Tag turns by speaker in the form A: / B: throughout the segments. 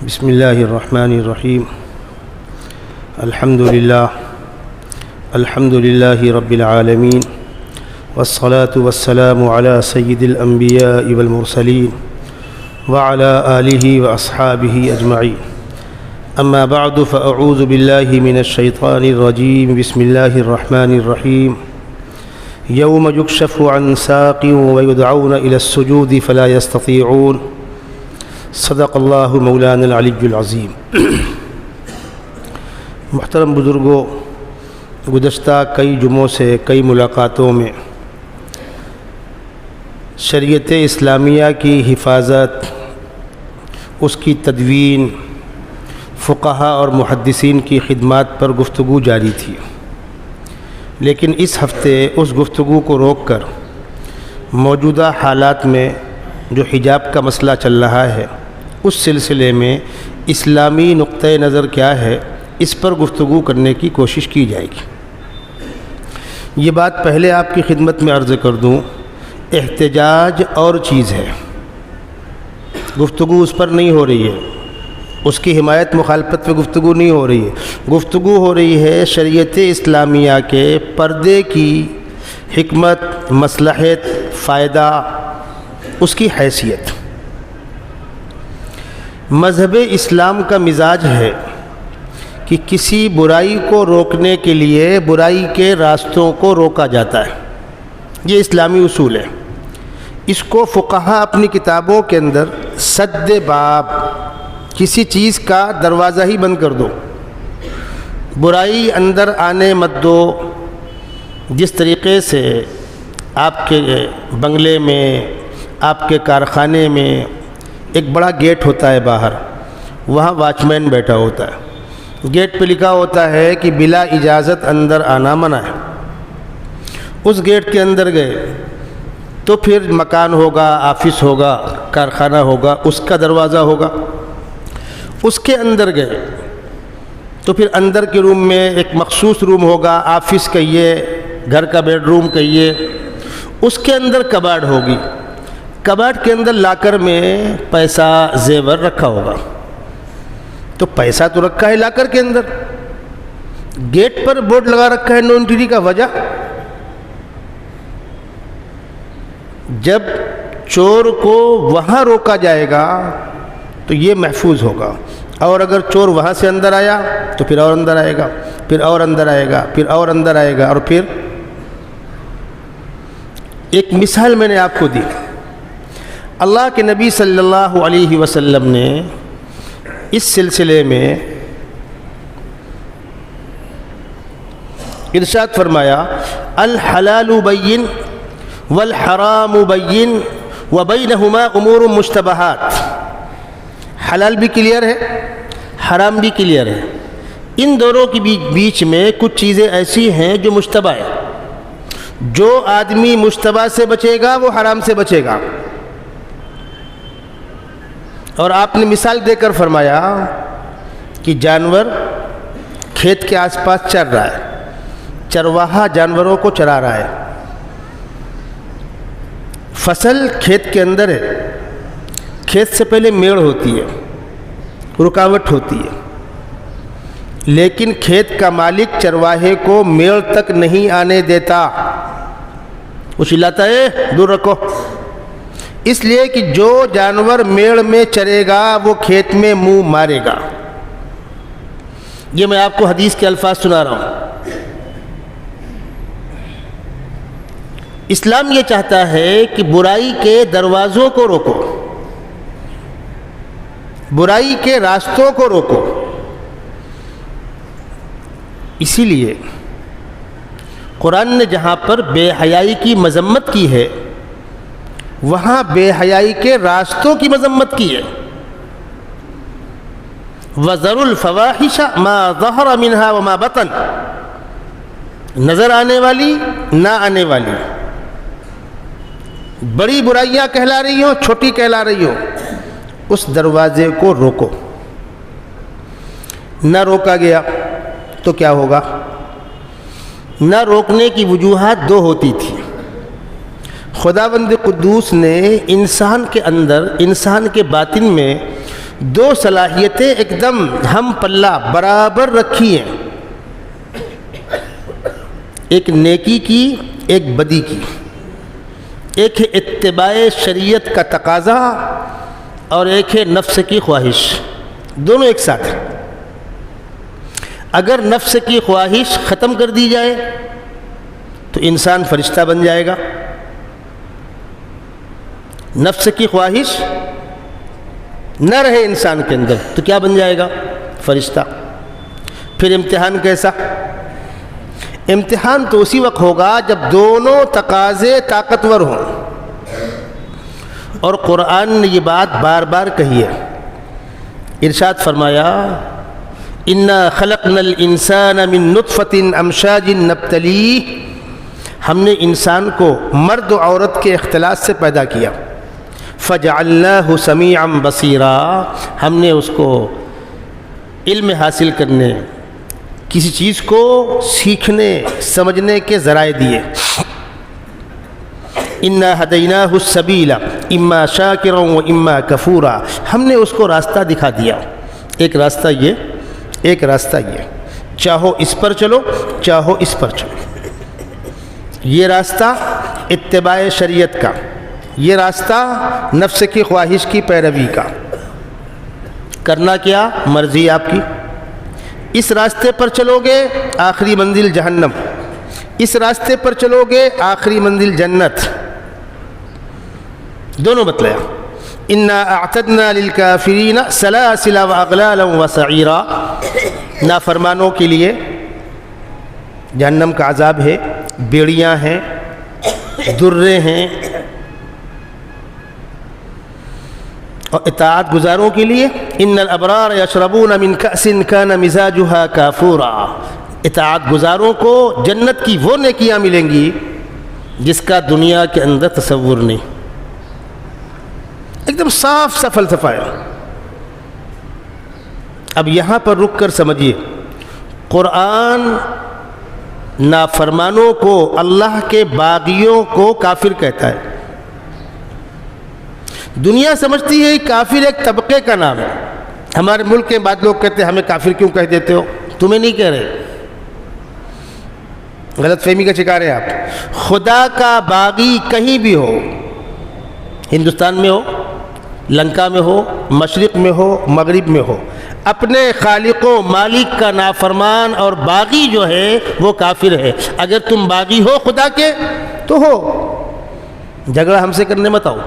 A: بسم اللہ الرحمن الرحیم الحمد للہ رب العالمین والصلاة والسلام علی سید الانبیاء والمرسلین وعلى آلہ واصحابہ اجمعین اما بعد فاعوذ باللہ من الشیطان الرجیم بسم اللہ الرحمن الرحیم یوم یکشف عن ساق ویدعون الى السجود فلا یستطیعون صدق اللہ مولانا العلی العظیم۔ محترم بزرگوں، گزشتہ کئی جمعوں سے کئی ملاقاتوں میں شریعت اسلامیہ کی حفاظت، اس کی تدوین، فقہا اور محدثین کی خدمات پر گفتگو جاری تھی، لیکن اس ہفتے اس گفتگو کو روک کر موجودہ حالات میں جو حجاب کا مسئلہ چل رہا ہے اس سلسلے میں اسلامی نقطہ نظر کیا ہے اس پر گفتگو کرنے کی کوشش کی جائے گی۔ یہ بات پہلے آپ کی خدمت میں عرض کر دوں، احتجاج اور چیز ہے، گفتگو اس پر نہیں ہو رہی ہے، اس کی حمایت مخالفت میں گفتگو نہیں ہو رہی ہے، گفتگو ہو رہی ہے شریعت اسلامیہ کے پردے کی حکمت، مصلحت، فائدہ، اس کی حیثیت۔ مذہب اسلام کا مزاج ہے کہ کسی برائی کو روکنے کے لیے برائی کے راستوں کو روکا جاتا ہے، یہ اسلامی اصول ہے۔ اس کو فقہا اپنی کتابوں کے اندر سد باب، کسی چیز کا دروازہ ہی بند کر دو، برائی اندر آنے مت دو۔ جس طریقے سے آپ کے بنگلے میں، آپ کے کارخانے میں ایک بڑا گیٹ ہوتا ہے باہر، وہاں واچ مین بیٹھا ہوتا ہے، گیٹ پہ لکھا ہوتا ہے کہ بلا اجازت اندر آنا منع ہے۔ اس گیٹ کے اندر گئے تو پھر مکان ہوگا، آفس ہوگا، کارخانہ ہوگا، اس کا دروازہ ہوگا، اس کے اندر گئے تو پھر اندر کے روم میں ایک مخصوص روم ہوگا، آفس کہیے، گھر کا بیڈ روم کہیے، اس کے اندر کباڑ ہوگی، کباڑ کے اندر لاکر میں پیسہ زیور رکھا ہوگا، تو پیسہ تو رکھا ہے لاکر کے اندر، گیٹ پر بورڈ لگا رکھا ہے نو انٹری کا، وجہ جب چور کو وہاں روکا جائے گا تو یہ محفوظ ہوگا، اور اگر چور وہاں سے اندر آیا تو پھر اور اندر آئے گا، پھر اور اندر آئے گا، پھر اور اندر آئے گا، اور پھر ایک مثال میں نے آپ کو دی۔ اللہ کے نبی صلی اللہ علیہ وسلم نے اس سلسلے میں ارشاد فرمایا، الحلال بین والحرام بین وبینہما امور مشتبہات۔ حلال بھی کلیئر ہے، حرام بھی کلیئر ہے، ان دونوں کے بیچ میں کچھ چیزیں ایسی ہیں جو مشتبہ ہے، جو آدمی مشتبہ سے بچے گا وہ حرام سے بچے گا۔ اور آپ نے مثال دے کر فرمایا کہ جانور کھیت کے آس پاس چر رہا ہے، چرواہا جانوروں کو چرا رہا ہے، فصل کھیت کے اندر ہے، کھیت سے پہلے میڑ ہوتی ہے، رکاوٹ ہوتی ہے، لیکن کھیت کا مالک چرواہے کو میڑ تک نہیں آنے دیتا، وہ چلاتا ہے دور رکھو، اس لیے کہ جو جانور میڑ میں چرے گا وہ کھیت میں منہ مارے گا۔ یہ میں آپ کو حدیث کے الفاظ سنا رہا ہوں۔ اسلام یہ چاہتا ہے کہ برائی کے دروازوں کو روکو، برائی کے راستوں کو روکو، اسی لیے قرآن نے جہاں پر بے حیائی کی مذمت کی ہے وہاں بے حیائی کے راستوں کی مذمت کی ہے۔ وَذَرُوا الْفَوَاحِشَ مَا ظَهَرَ مِنْهَا وَمَا بَطَنَ، نظر آنے والی، نہ آنے والی، بڑی برائیاں کہلا رہی ہوں، چھوٹی کہلا رہی ہوں، اس دروازے کو روکو۔ نہ روکا گیا تو کیا ہوگا؟ نہ روکنے کی وجوہات دو ہوتی تھی۔ خداوند قدوس نے انسان کے اندر، انسان کے باطن میں دو صلاحیتیں ایک دم ہم پلہ برابر رکھی ہیں، ایک نیکی کی ایک بدی کی، ایک ہے اتباع شریعت کا تقاضا اور ایک ہے نفس کی خواہش، دونوں ایک ساتھ ہیں۔ اگر نفس کی خواہش ختم کر دی جائے تو انسان فرشتہ بن جائے گا، نفس کی خواہش نہ رہے انسان کے اندر تو کیا بن جائے گا؟ فرشتہ۔ پھر امتحان کیسا؟ امتحان تو اسی وقت ہوگا جب دونوں تقاضے طاقتور ہوں، اور قرآن نے یہ بات بار بار کہی ہے۔ ارشاد فرمایا اِنَّا خَلَقْنَا الْإِنسَانَ مِن نُطْفَةٍ أَمْشَاجٍ نَبْتَلِيهِ، ہم نے انسان کو مرد و عورت کے اختلاط سے پیدا کیا، فَجَعَلْنَاهُ سَمِيعًا بَصِيرًا، ہم نے اس کو علم حاصل کرنے، کسی چیز کو سیکھنے سمجھنے کے ذرائع دیے۔ اِنَّا هَدَيْنَاهُ السَّبِيلَ إِمَّا شَاكِرًا وَإِمَّا كَفُورًا، ہم نے اس کو راستہ دکھا دیا، ایک راستہ یہ، ایک راستہ یہ، چاہو اس پر چلو چاہو اس پر چلو۔ یہ راستہ اتباع شریعت کا، یہ راستہ نفس کی خواہش کی پیروی کا، کرنا کیا مرضی آپ کی۔ اس راستے پر چلو گے آخری منزل جہنم، اس راستے پر چلو گے آخری منزل جنت، دونوں بتلایا۔ اِنَّا أَعْتَدْنَا لِلْكَافِرِينَ سَلَاسِلَ وَأَغْلَالًا وَسَعِيرًا، نافرمانوں کے لیے جہنم کا عذاب ہے، بیڑیاں ہیں، درے ہیں، اور اطاعت گزاروں کے لیے اِنَّ الْأَبْرَارَ يَشْرَبُونَ مِنْ كَأْسٍ كَانَ مِزَاجُهَا كَافُورًا، اطاعت گزاروں کو جنت کی وہ نیکیاں ملیں گی جس کا دنیا کے اندر تصور نہیں۔ ایک دم صاف سا فلسفہ ہے۔ اب یہاں پر رک کر سمجھیے، قرآن نافرمانوں کو، اللہ کے باغیوں کو کافر کہتا ہے۔ دنیا سمجھتی ہے کافر ایک طبقے کا نام ہے۔ ہمارے ملک کے بعد لوگ کہتے ہیں ہمیں کافر کیوں کہہ دیتے ہو؟ تمہیں نہیں کہہ رہے، غلط فہمی کا شکار ہیں آپ۔ خدا کا باغی کہیں بھی ہو، ہندوستان میں ہو، لنکا میں ہو، مشرق میں ہو، مغرب میں ہو، اپنے خالق و مالک کا نافرمان اور باغی جو ہے وہ کافر ہے۔ اگر تم باغی ہو خدا کے تو ہو، جھگڑا ہم سے کرنے مت آؤ۔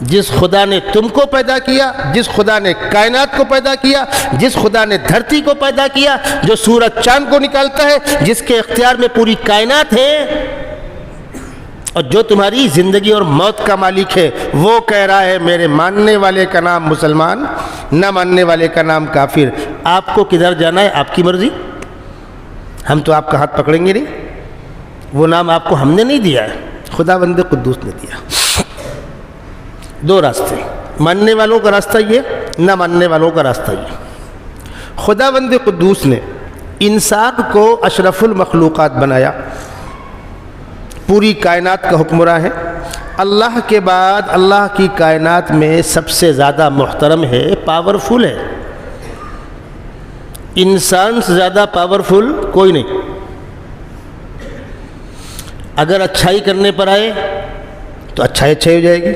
A: جس خدا نے تم کو پیدا کیا، جس خدا نے کائنات کو پیدا کیا، جس خدا نے دھرتی کو پیدا کیا، جو سورج چاند کو نکالتا ہے، جس کے اختیار میں پوری کائنات ہے، اور جو تمہاری زندگی اور موت کا مالک ہے، وہ کہہ رہا ہے میرے ماننے والے کا نام مسلمان، نہ ماننے والے کا نام کافر۔ آپ کو کدھر جانا ہے آپ کی مرضی، ہم تو آپ کا ہاتھ پکڑیں گے نہیں۔ وہ نام آپ کو ہم نے نہیں دیا ہے، خداوند قدوس نے دیا۔ دو راستے، ماننے والوں کا راستہ یہ، نہ ماننے والوں کا راستہ یہ۔ خداوند قدوس نے انسان کو اشرف المخلوقات بنایا، پوری کائنات کا حکمراں ہے۔ اللہ کے بعد اللہ کی کائنات میں سب سے زیادہ محترم ہے، پاورفل ہے۔ انسان سے زیادہ پاورفل کوئی نہیں۔ اگر اچھائی کرنے پر آئے تو اچھائی اچھائی ہو جائے گی،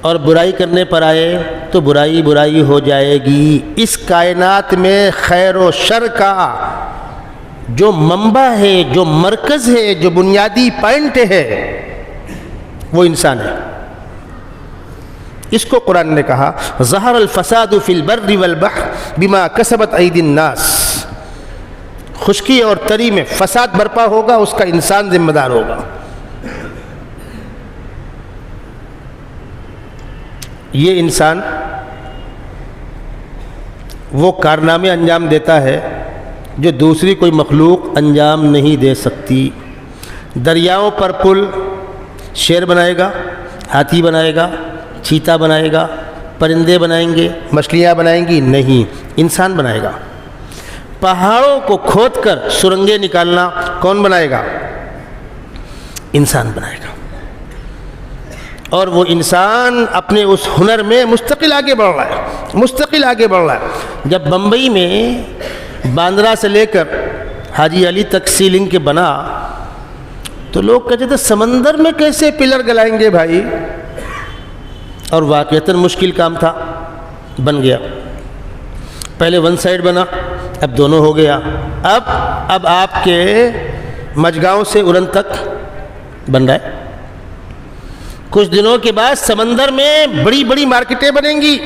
A: اور برائی کرنے پر آئے تو برائی برائی ہو جائے گی۔ اس کائنات میں خیر و شر کا جو منبع ہے، جو مرکز ہے، جو بنیادی پوائنٹ ہے، وہ انسان ہے۔ اس کو قرآن نے کہا ظہر الفساد فی البر والبحر بما کسبت ایدی الناس، خشکی اور تری میں فساد برپا ہوگا، اس کا انسان ذمہ دار ہوگا۔ یہ انسان وہ کارنامے انجام دیتا ہے جو دوسری کوئی مخلوق انجام نہیں دے سکتی۔ دریاؤں پر پل شیر بنائے گا، ہاتھی بنائے گا، چیتا بنائے گا، پرندے بنائیں گے، مچھلیاں بنائیں گی؟ نہیں، انسان بنائے گا۔ پہاڑوں کو کھود کر سرنگیں نکالنا کون بنائے گا؟ انسان بنائے گا۔ اور وہ انسان اپنے اس ہنر میں مستقل آگے بڑھ رہا ہے. جب بمبئی میں باندرا سے لے کر حاجی علی تک سی لنک کے بنا تو لوگ کہتے تھے سمندر میں کیسے پلر گلائیں گے بھائی، اور واقعتاً مشکل کام تھا، بن گیا. پہلے ون سائڈ بنا، اب دونوں ہو گیا. اب آپ کے مجگاؤں سے ارن تک بن رہا ہے. کچھ دنوں کے بعد سمندر میں بڑی بڑی مارکیٹیں بنیں گی،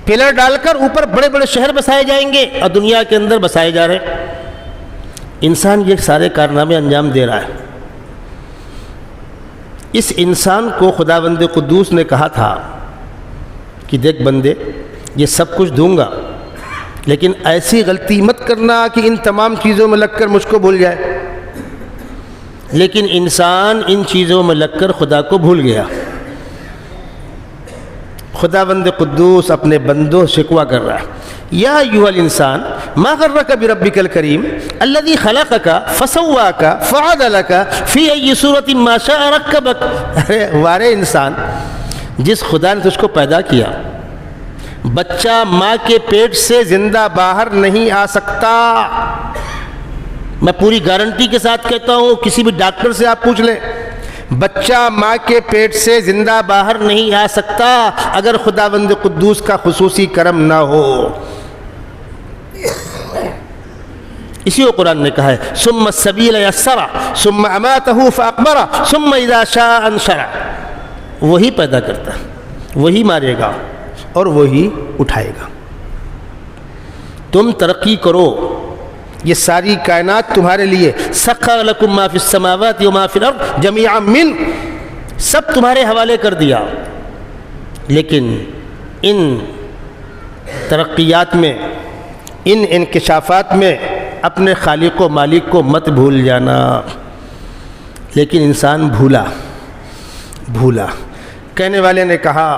A: پلر ڈال کر اوپر بڑے بڑے شہر بسائے جائیں گے، اور دنیا کے اندر بسائے جا رہے ہیں. انسان یہ سارے کارنامے انجام دے رہا ہے. اس انسان کو خداوند قدوس نے کہا تھا کہ دیکھ بندے، یہ سب کچھ دوں گا، لیکن ایسی غلطی مت کرنا کہ ان تمام چیزوں میں لگ کر مجھ کو بھول جائے. لیکن انسان ان چیزوں میں لگ کر خدا کو بھول گیا. خداوند قدوس اپنے بندوں شکوہ کر رہا ہے، یا ایھا الانسان ما غرک بربک الکریم الذی خلقک فسواک فعدلک فی ای صورۃ ما شاء رکبک. ارے وارے انسان، جس خدا نے تجھ کو پیدا کیا، بچہ ماں کے پیٹ سے زندہ باہر نہیں آ سکتا. میں پوری گارنٹی کے ساتھ کہتا ہوں، کسی بھی ڈاکٹر سے آپ پوچھ لیں، بچہ ماں کے پیٹ سے زندہ باہر نہیں آ سکتا اگر خداوند قدوس کا خصوصی کرم نہ ہو. اسی کو قرآن نے کہا ہے ثم السبیل یسرہ ثم اماتہ فاقبرہ ثم اذا شاء انشرہ. وہی پیدا کرتا ہے، وہی مارے گا اور وہی اٹھائے گا. تم ترقی کرو، یہ ساری کائنات تمہارے لیے. سخر لکم ما فی السماوات وما فی الارض جمیعا من، سب تمہارے حوالے کر دیا. لیکن ان ترقیات میں، ان انکشافات میں اپنے خالق و مالک کو مت بھول جانا. لیکن انسان بھولا. کہنے والے نے کہا،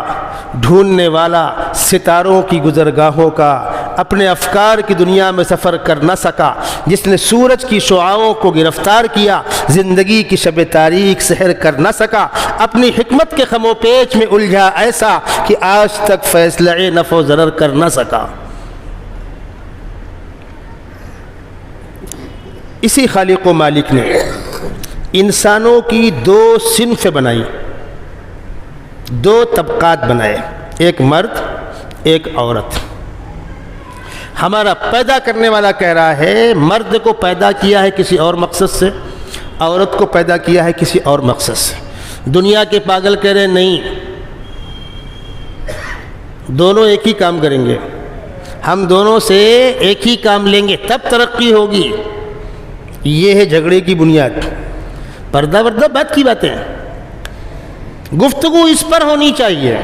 A: ڈھونڈنے والا ستاروں کی گزرگاہوں کا اپنے افکار کی دنیا میں سفر کر نہ سکا. جس نے سورج کی شعاؤں کو گرفتار کیا، زندگی کی شب تاریک سحر کر نہ سکا. اپنی حکمت کے خم و پیچ میں الجھا ایسا کہ آج تک فیصلہ نفع و ضرر کر نہ سکا. اسی خالق و مالک نے انسانوں کی دو صنف بنائی، دو طبقات بنائے، ایک مرد ایک عورت. ہمارا پیدا کرنے والا کہہ رہا ہے مرد کو پیدا کیا ہے کسی اور مقصد سے، عورت کو پیدا کیا ہے کسی اور مقصد سے. دنیا کے پاگل کہہ رہے نہیں، دونوں ایک ہی کام کریں گے، ہم دونوں سے ایک ہی کام لیں گے تب ترقی ہوگی. یہ ہے جھگڑے کی بنیاد. پردہ وردہ بات کی باتیں، گفتگو اس پر ہونی چاہیے.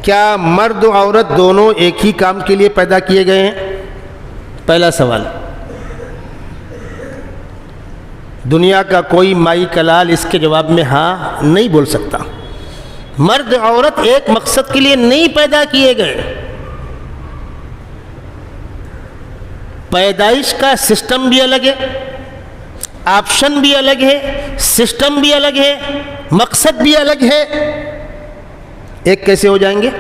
A: کیا مرد و عورت دونوں ایک ہی کام کے لیے پیدا کیے گئے ہیں؟ پہلا سوال. دنیا کا کوئی مائی کلال اس کے جواب میں ہاں نہیں بول سکتا. مرد عورت ایک مقصد کے لیے نہیں پیدا کیے گئے. پیدائش کا سسٹم بھی الگ ہے، آپشن بھی الگ ہے، سسٹم بھی الگ ہے، مقصد بھی الگ ہے. ایک کیسے ہو جائیں گے؟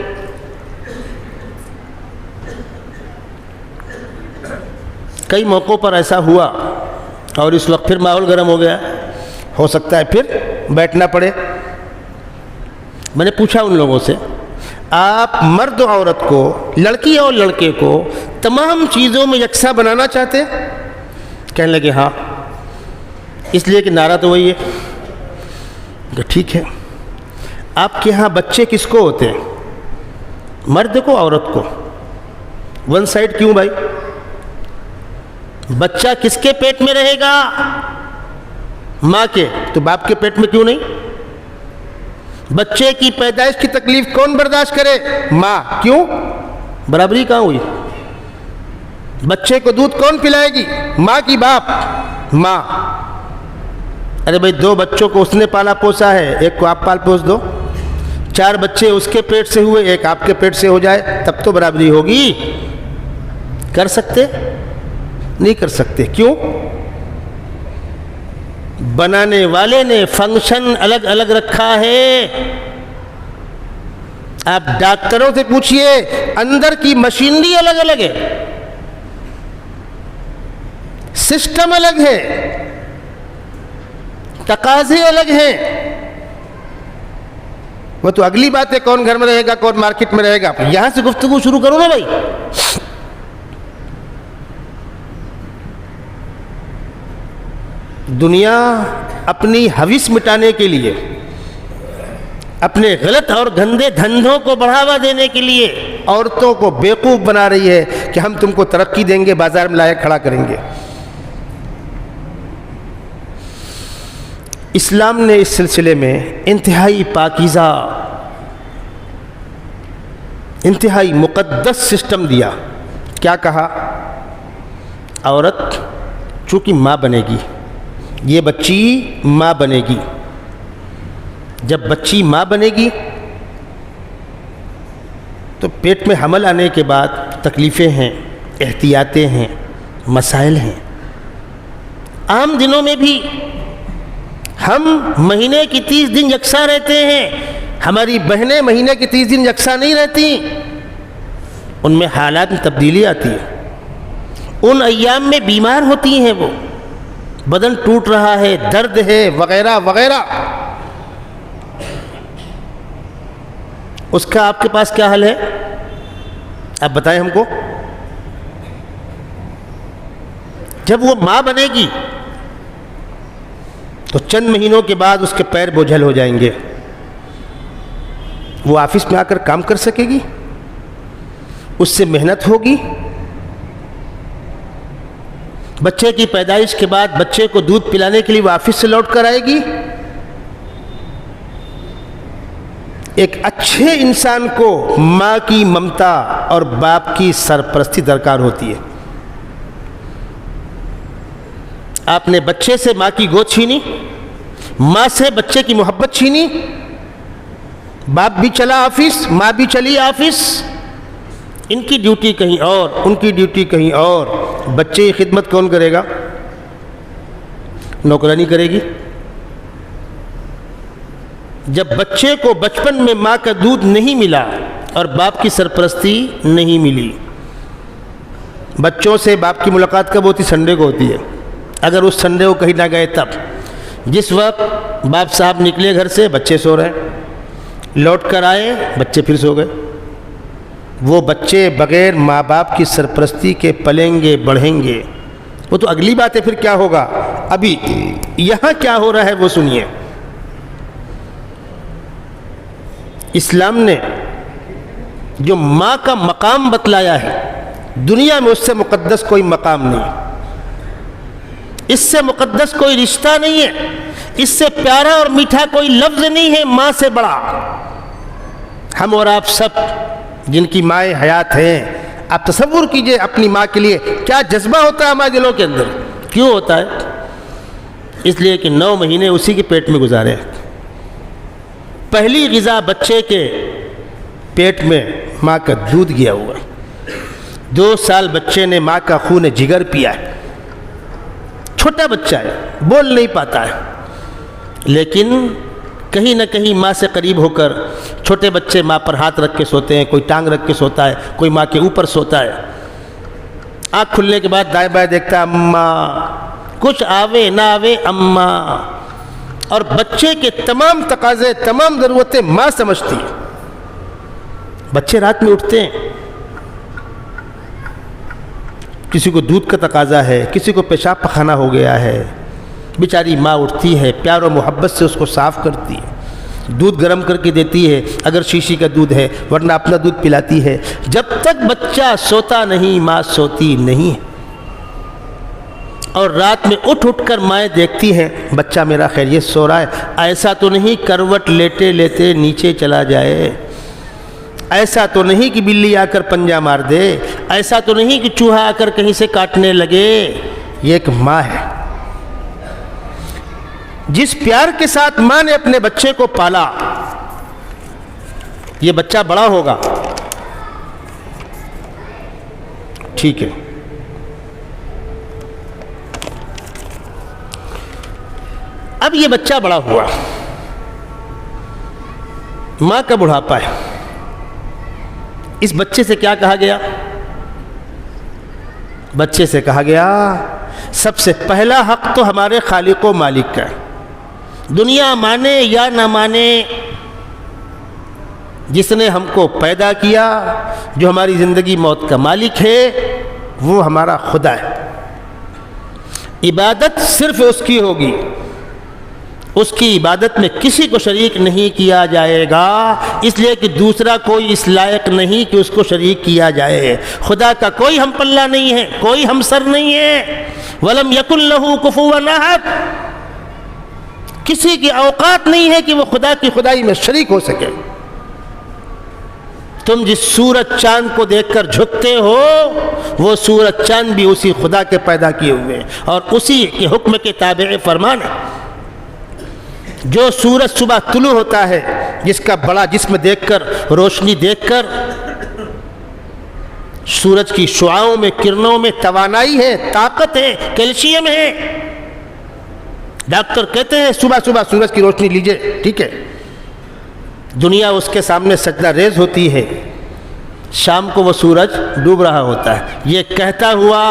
A: کئی موقعوں پر ایسا ہوا اور اس وقت پھر ماحول گرم ہو گیا، ہو سکتا ہے پھر بیٹھنا پڑے. میں نے پوچھا ان لوگوں سے، آپ مرد و عورت کو، لڑکی اور لڑکے کو تمام چیزوں میں یکساں بنانا چاہتے؟ کہنے لگے ہاں، اس لیے کہ نعرہ تو وہی ہے. کہ ٹھیک ہے، آپ کے ہاں بچے کس کو ہوتے ہیں؟ مرد کو عورت کو. ون سائڈ کیوں بھائی؟ بچہ کس کے پیٹ میں رہے گا؟ ماں کے. تو باپ کے پیٹ میں کیوں نہیں؟ بچے کی پیدائش کی تکلیف کون برداشت کرے؟ ماں. کیوں؟ برابری کہاں ہوئی؟ بچے کو دودھ کون پلائے گی؟ ماں کی باپ؟ ماں. ارے بھائی، دو بچوں کو اس نے پالا پوسا ہے، ایک کو آپ پال پوس دو. 4 بچے اس کے پیٹ سے ہوئے، ایک آپ کے پیٹ سے ہو جائے، تب تو برابری ہوگی. کر سکتے؟ نہیں کر سکتے. کیوں؟ بنانے والے نے فنکشن الگ الگ رکھا ہے. آپ ڈاکٹروں سے پوچھئے اندر کی مشینری الگ الگ ہے, سسٹم الگ ہے, تقاضے الگ ہیں. وہ تو اگلی بات ہے کون گھر میں رہے گا کون مارکیٹ میں رہے گا. یہاں سے گفتگو شروع کرو نا بھائی. دنیا اپنی ہوس مٹانے کے لیے, اپنے غلط اور گندے دھندوں کو بڑھاوا دینے کے لیے عورتوں کو بیوقوف بنا رہی ہے کہ ہم تم کو ترقی دیں گے, بازار میں لائے کھڑا کریں گے. اسلام نے اس سلسلے میں انتہائی پاکیزہ, انتہائی مقدس سسٹم دیا. کیا کہا؟ عورت چونکہ ماں بنے گی, یہ بچی ماں بنے گی. جب بچی ماں بنے گی تو پیٹ میں حمل آنے کے بعد تکلیفیں ہیں, احتیاطیں ہیں, مسائل ہیں. عام دنوں میں بھی ہم مہینے کی 30 دن یکساں رہتے ہیں, ہماری بہنیں مہینے کی 30 دن یکساں نہیں رہتی. ان میں حالات میں تبدیلی آتی ہے. ان ایام میں بیمار ہوتی ہیں, وہ بدن ٹوٹ رہا ہے, درد ہے وغیرہ وغیرہ. اس کا آپ کے پاس کیا حل ہے؟ آپ بتائیں ہم کو. جب وہ ماں بنے گی تو چند مہینوں کے بعد اس کے پیر بوجھل ہو جائیں گے. وہ آفس میں آ کر کام کر سکے گی؟ اس سے محنت ہوگی. بچے کی پیدائش کے بعد بچے کو دودھ پلانے کے لیے وہ آفس سے لوٹ کر آئے گی؟ ایک اچھے انسان کو ماں کی ممتا اور باپ کی سرپرستی درکار ہوتی ہے. آپ نے بچے سے ماں کی گود چھینی, ماں سے بچے کی محبت چھینی. باپ بھی چلا آفس, ماں بھی چلی آفس. ان کی ڈیوٹی کہیں اور, ان کی ڈیوٹی کہیں اور. بچے کی خدمت کون کرے گا؟ نوکرانی کرے گی. جب بچے کو بچپن میں ماں کا دودھ نہیں ملا اور باپ کی سرپرستی نہیں ملی, بچوں سے باپ کی ملاقات کب ہوتی؟ سنڈے کو ہوتی ہے. اگر اس سنڈے کو کہیں نہ گئے تب. جس وقت باپ صاحب نکلے گھر سے بچے سو رہے ہیں, لوٹ کر آئے بچے پھر سو گئے. وہ بچے بغیر ماں باپ کی سرپرستی کے پلیں گے بڑھیں گے. وہ تو اگلی بات ہے پھر کیا ہوگا. ابھی یہاں کیا ہو رہا ہے وہ سنیے. اسلام نے جو ماں کا مقام بتلایا ہے, دنیا میں اس سے مقدس کوئی مقام نہیں, اس سے مقدس کوئی رشتہ نہیں ہے, اس سے پیارا اور میٹھا کوئی لفظ نہیں ہے ماں سے بڑا. ہم اور آپ سب جن کی مائیں حیات ہیں, آپ تصور کیجئے اپنی ماں کے لیے کیا جذبہ ہوتا ہے ہمارے دلوں کے اندر. کیوں ہوتا ہے؟ اس لیے کہ 9 مہینے اسی کے پیٹ میں گزارے. پہلی غذا بچے کے پیٹ میں ماں کا دودھ گیا ہوا. 2 سال بچے نے ماں کا خون جگر پیا ہے. چھوٹا بچہ ہے, بول نہیں پاتا ہے, لیکن کہیں نہ کہیں ماں سے قریب ہو کر چھوٹے بچے ماں پر ہاتھ رکھ کے سوتے ہیں, کوئی ٹانگ رکھ کے سوتا ہے, کوئی ماں کے اوپر سوتا ہے. آنکھ کھلنے کے بعد دائیں بائیں دیکھتا ہے, اماں, کچھ آوے نہ آوے اماں. اور بچے کے تمام تقاضے, تمام ضرورتیں ماں سمجھتی ہے. بچے رات میں اٹھتے ہیں, کسی کو دودھ کا تقاضا ہے, کسی کو پیشاب پخانہ ہو گیا ہے, بیچاری ماں اٹھتی ہے, پیار و محبت سے اس کو صاف کرتی ہے, دودھ گرم کر کے دیتی ہے اگر شیشی کا دودھ ہے, ورنہ اپنا دودھ پلاتی ہے. جب تک بچہ سوتا نہیں ماں سوتی نہیں ہے. اور رات میں اٹھ کر مائیں دیکھتی ہیں بچہ میرا خیریت سو رہا ہے. ایسا تو نہیں کروٹ لیتے لیتے نیچے چلا جائے, ایسا تو نہیں کہ بلی آ کر پنجہ مار دے, ایسا تو نہیں کہ چوہا آ کر کہیں سے کاٹنے لگے. یہ ایک ماں ہے. جس پیار کے ساتھ ماں نے اپنے بچے کو پالا, یہ بچہ بڑا ہوگا, ٹھیک ہے, یہ بچہ بڑا ہوا، ماں کا بڑھاپا ہے، اس بچے سے کیا کہا گیا؟ بچے سے کہا گیا سب سے پہلا حق تو ہمارے خالق و مالک کا ہے، دنیا مانے یا نہ مانے، جس نے ہم کو پیدا کیا، جو ہماری زندگی موت کا مالک ہے، وہ ہمارا خدا ہے۔ عبادت صرف اس کی ہوگی، اس کی عبادت میں کسی کو شریک نہیں کیا جائے گا، اس لیے کہ دوسرا کوئی اس لائق نہیں کہ اس کو شریک کیا جائے۔ خدا کا کوئی ہم پلہ نہیں ہے، کوئی ہمسر نہیں ہے۔ وَلَمْ يَكُنْ لَهُ كُفُوًا أَحَدٌ، کسی کی اوقات نہیں ہے کہ وہ خدا کی خدائی میں شریک ہو سکے۔ تم جس سورج چاند کو دیکھ کر جھکتے ہو، وہ سورج چاند بھی اسی خدا کے پیدا کیے ہوئے اور اسی کے حکم کے تابع فرمان ہے۔ جو سورج صبح طلوع ہوتا ہے، جس کا بڑا جسم دیکھ کر، روشنی دیکھ کر، سورج کی شعاؤں میں، کرنوں میں توانائی ہے، طاقت ہے، کیلشیم ہے۔ ڈاکٹر کہتے ہیں صبح صبح سورج کی روشنی لیجئے، ٹھیک ہے، دنیا اس کے سامنے سجدہ ریز ہوتی ہے، شام کو وہ سورج ڈوب رہا ہوتا ہے۔ یہ کہتا ہوا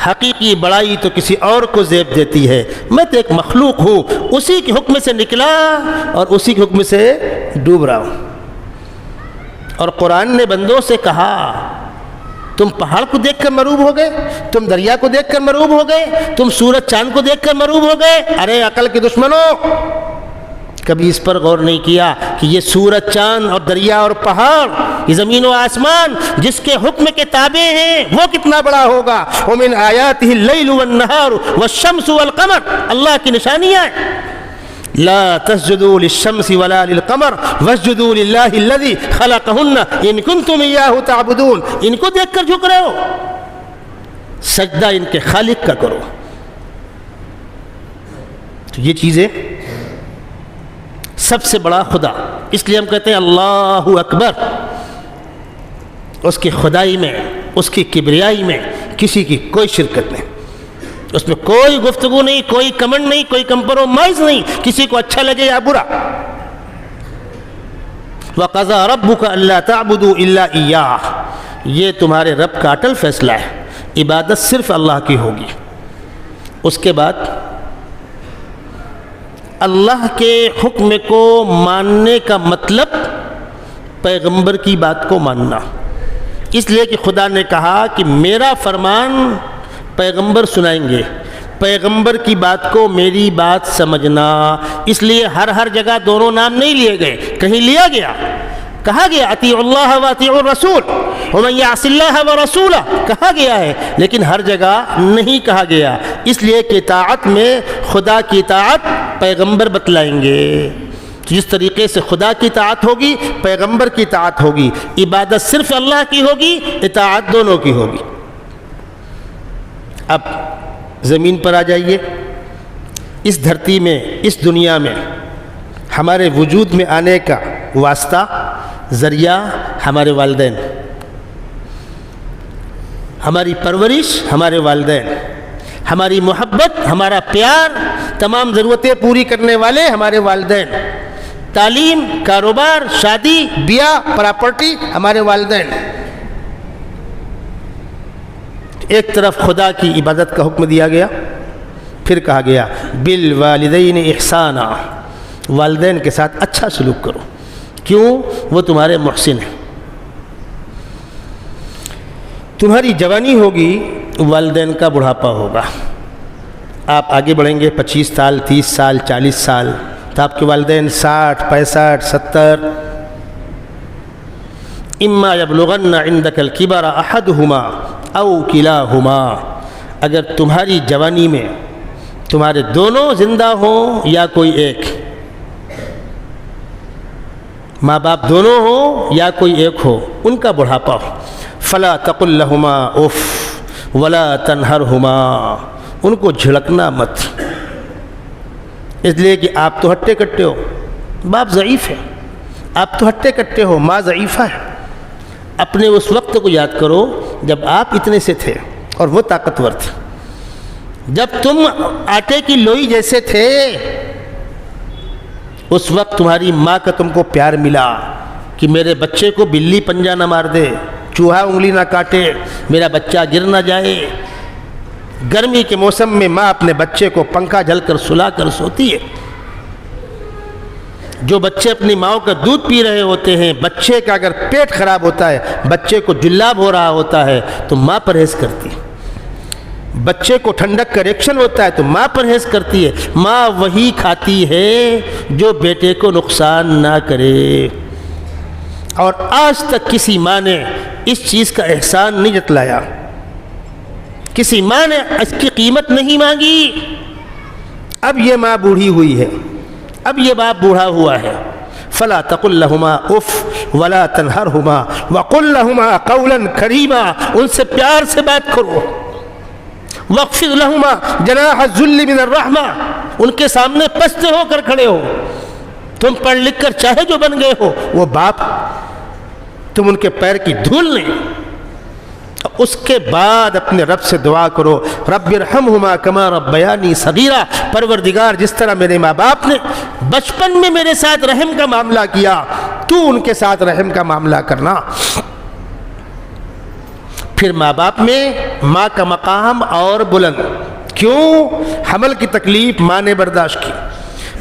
A: حقیقی بڑائی تو کسی اور کو زیب دیتی ہے، میں تو ایک مخلوق ہوں، اسی کے حکم سے نکلا اور اسی کے حکم سے ڈوب رہا ہوں۔ اور قرآن نے بندوں سے کہا تم پہاڑ کو دیکھ کر مروب ہو گئے، تم دریا کو دیکھ کر مروب ہو گئے، تم سورج چاند کو دیکھ کر مروب ہو گئے۔ ارے عقل کے دشمنوں، کبھی اس پر غور نہیں کیا کہ یہ سورج چاند اور دریا اور پہاڑ، یہ زمین و آسمان جس کے حکم کے تابع ہیں، وہ کتنا بڑا ہوگا۔ وَمِنْ آيَاتِهِ اللَّيْلُ وَالنَّهَارُ وَالشَّمْسُ وَالْقَمَرُ، اللہ کی نشانیاں ہیں۔ لا تسجدوا للشمس ولا للقمر واسجدوا للہ الذی خلقہن ان کنتم ایاہ تعبدون، ان کو دیکھ کر جھک رہے ہو، سجدہ ان کے خالق کا کرو۔ تو یہ چیزیں سب سے بڑا خدا، اس لیے ہم کہتے ہیں اللہ اکبر۔ اس کی خدائی میں، اس کی کبریائی میں کسی کی کوئی شرکت نہیں، اس میں کوئی گفتگو نہیں، کوئی کمنٹ نہیں، کوئی کمپرومائز نہیں، کسی کو اچھا لگے یا برا۔ وَقَضَى رَبُّكَ أَلَّا تَعْبُدُوا إِلَّا إِيَّاهُ، یہ تمہارے رب کا اٹل فیصلہ ہے، عبادت صرف اللہ کی ہوگی۔ اس کے بعد اللہ کے حکم کو ماننے کا مطلب پیغمبر کی بات کو ماننا، اس لیے کہ خدا نے کہا کہ میرا فرمان پیغمبر سنائیں گے، پیغمبر کی بات کو میری بات سمجھنا۔ اس لیے ہر جگہ دونوں نام نہیں لیے گئے، کہیں لیا گیا، کہا گیا اطیعوا اللہ واطیعوا الرسول ومن یعص اللہ ورسولہ، کہا گیا ہے، لیکن ہر جگہ نہیں کہا گیا، اس لیے کہ اطاعت میں خدا کی اطاعت پیغمبر بتلائیں گے۔ جس طریقے سے خدا کی اطاعت ہوگی، پیغمبر کی اطاعت ہوگی، عبادت صرف اللہ کی ہوگی، اطاعت دونوں کی ہوگی۔ اب زمین پر آ جائیے، اس دھرتی میں، اس دنیا میں ہمارے وجود میں آنے کا واسطہ، ذریعہ ہمارے والدین، ہماری پرورش ہمارے والدین، ہماری محبت، ہمارا پیار، تمام ضرورتیں پوری کرنے والے ہمارے والدین، تعلیم، کاروبار، شادی، بیاہ، پراپرٹی ہمارے والدین۔ ایک طرف خدا کی عبادت کا حکم دیا گیا، پھر کہا گیا بالوالدین احسانا، والدین کے ساتھ اچھا سلوک کرو، کیوں؟ وہ تمہارے محسن ہیں۔ تمہاری جوانی ہوگی، والدین کا بڑھاپا ہوگا، آپ آگے بڑھیں گے 25 سال، 30 سال، 40 سال، تو آپ کے والدین 60، 65، 70۔ اما یبلغن عندک الکبر احدہما او کلاہما، اگر تمہاری جوانی میں تمہارے دونوں زندہ ہوں یا کوئی ایک، ماں باپ دونوں ہوں یا کوئی ایک ہو، ان کا بڑھاپا ہو، فلا تقل لہما اف ولا تنہرہما، ان کو جھڑکنا مت، اس لیے کہ آپ تو ہٹے کٹے ہو، باپ ضعیف ہے، آپ تو ہٹے کٹے ہو، ماں ضعیفہ ہے۔ اپنے اس وقت کو یاد کرو جب آپ اتنے سے تھے اور وہ طاقتور تھے، جب تم آٹے کی لوئی جیسے تھے، اس وقت تمہاری ماں کا تم کو پیار ملا کہ میرے بچے کو بلی پنجہ نہ مار دے، چوہا انگلی نہ کاٹے، میرا بچہ گر نہ جائے۔ گرمی کے موسم میں ماں اپنے بچے کو پنکھا جھل کر سلا کر سوتی ہے۔ جو بچے اپنی ماں کا دودھ پی رہے ہوتے ہیں، بچے کا اگر پیٹ خراب ہوتا ہے، بچے کو جلاب ہو رہا ہوتا ہے تو ماں پرہیز کرتی ہے۔ بچے کو ٹھنڈک کا ریئیکشن ہوتا ہے تو ماں پرہیز کرتی ہے۔ ماں وہی کھاتی ہے جو بیٹے کو نقصان نہ کرے، اور آج تک کسی ماں نے اس چیز کا احسان نہیں جتلایا، کسی ماں نے اس کی قیمت نہیں مانگی۔ اب یہ ماں بوڑھی ہوئی ہے، اب یہ باپ بوڑھا ہوا ہے۔ فلا تقل لهما اف ولا تنهرهما وقل لهما قولا کریما، ان سے پیار سے بات کرو۔ واخفض لهما جناح الذل من الرحمہ، ان کے سامنے پست ہو کر کھڑے ہو۔ تم پڑھ لکھ کر چاہے جو بن گئے ہو، وہ باپ، تم ان کے پیر کی دھول نہیں۔ اس کے بعد اپنے رب سے دعا کرو، رب ارحمہما کما ربیانی صغیرا، پروردگار جس طرح میرے ماں باپ نے بچپن میں میرے ساتھ رحم کا معاملہ کیا، تو ان کے ساتھ رحم کا معاملہ کرنا۔ پھر ماں باپ میں ماں کا مقام اور بلند، کیوں؟ حمل کی تکلیف ماں نے برداشت کی،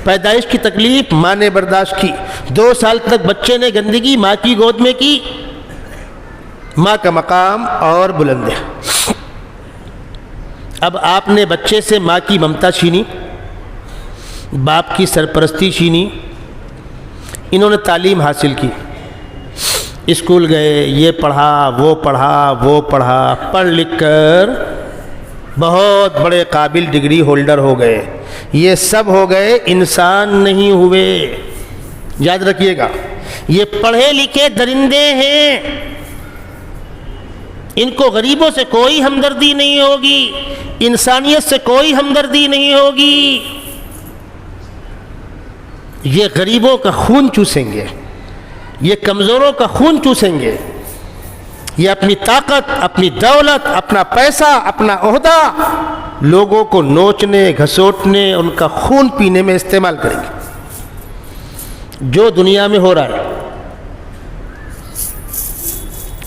A: پیدائش کی تکلیف ماں نے برداشت کی، 2 سال تک بچے نے گندگی ماں کی گود میں کی، ماں کا مقام اور بلند ہے۔ اب آپ نے بچے سے ماں کی ممتا چھینی، باپ کی سرپرستی چھینی۔ انہوں نے تعلیم حاصل کی، اسکول گئے، یہ پڑھا وہ پڑھا وہ پڑھا، پڑھ لکھ کر بہت بڑے قابل ڈگری ہولڈر ہو گئے۔ یہ سب ہو گئے، انسان نہیں ہوئے۔ یاد رکھیے گا، یہ پڑھے لکھے درندے ہیں، ان کو غریبوں سے کوئی ہمدردی نہیں ہوگی، انسانیت سے کوئی ہمدردی نہیں ہوگی۔ یہ غریبوں کا خون چوسیں گے، یہ کمزوروں کا خون چوسیں گے، یہ اپنی طاقت، اپنی دولت، اپنا پیسہ، اپنا عہدہ لوگوں کو نوچنے، گھسوٹنے، ان کا خون پینے میں استعمال کریں گے۔ جو دنیا میں ہو رہا ہے،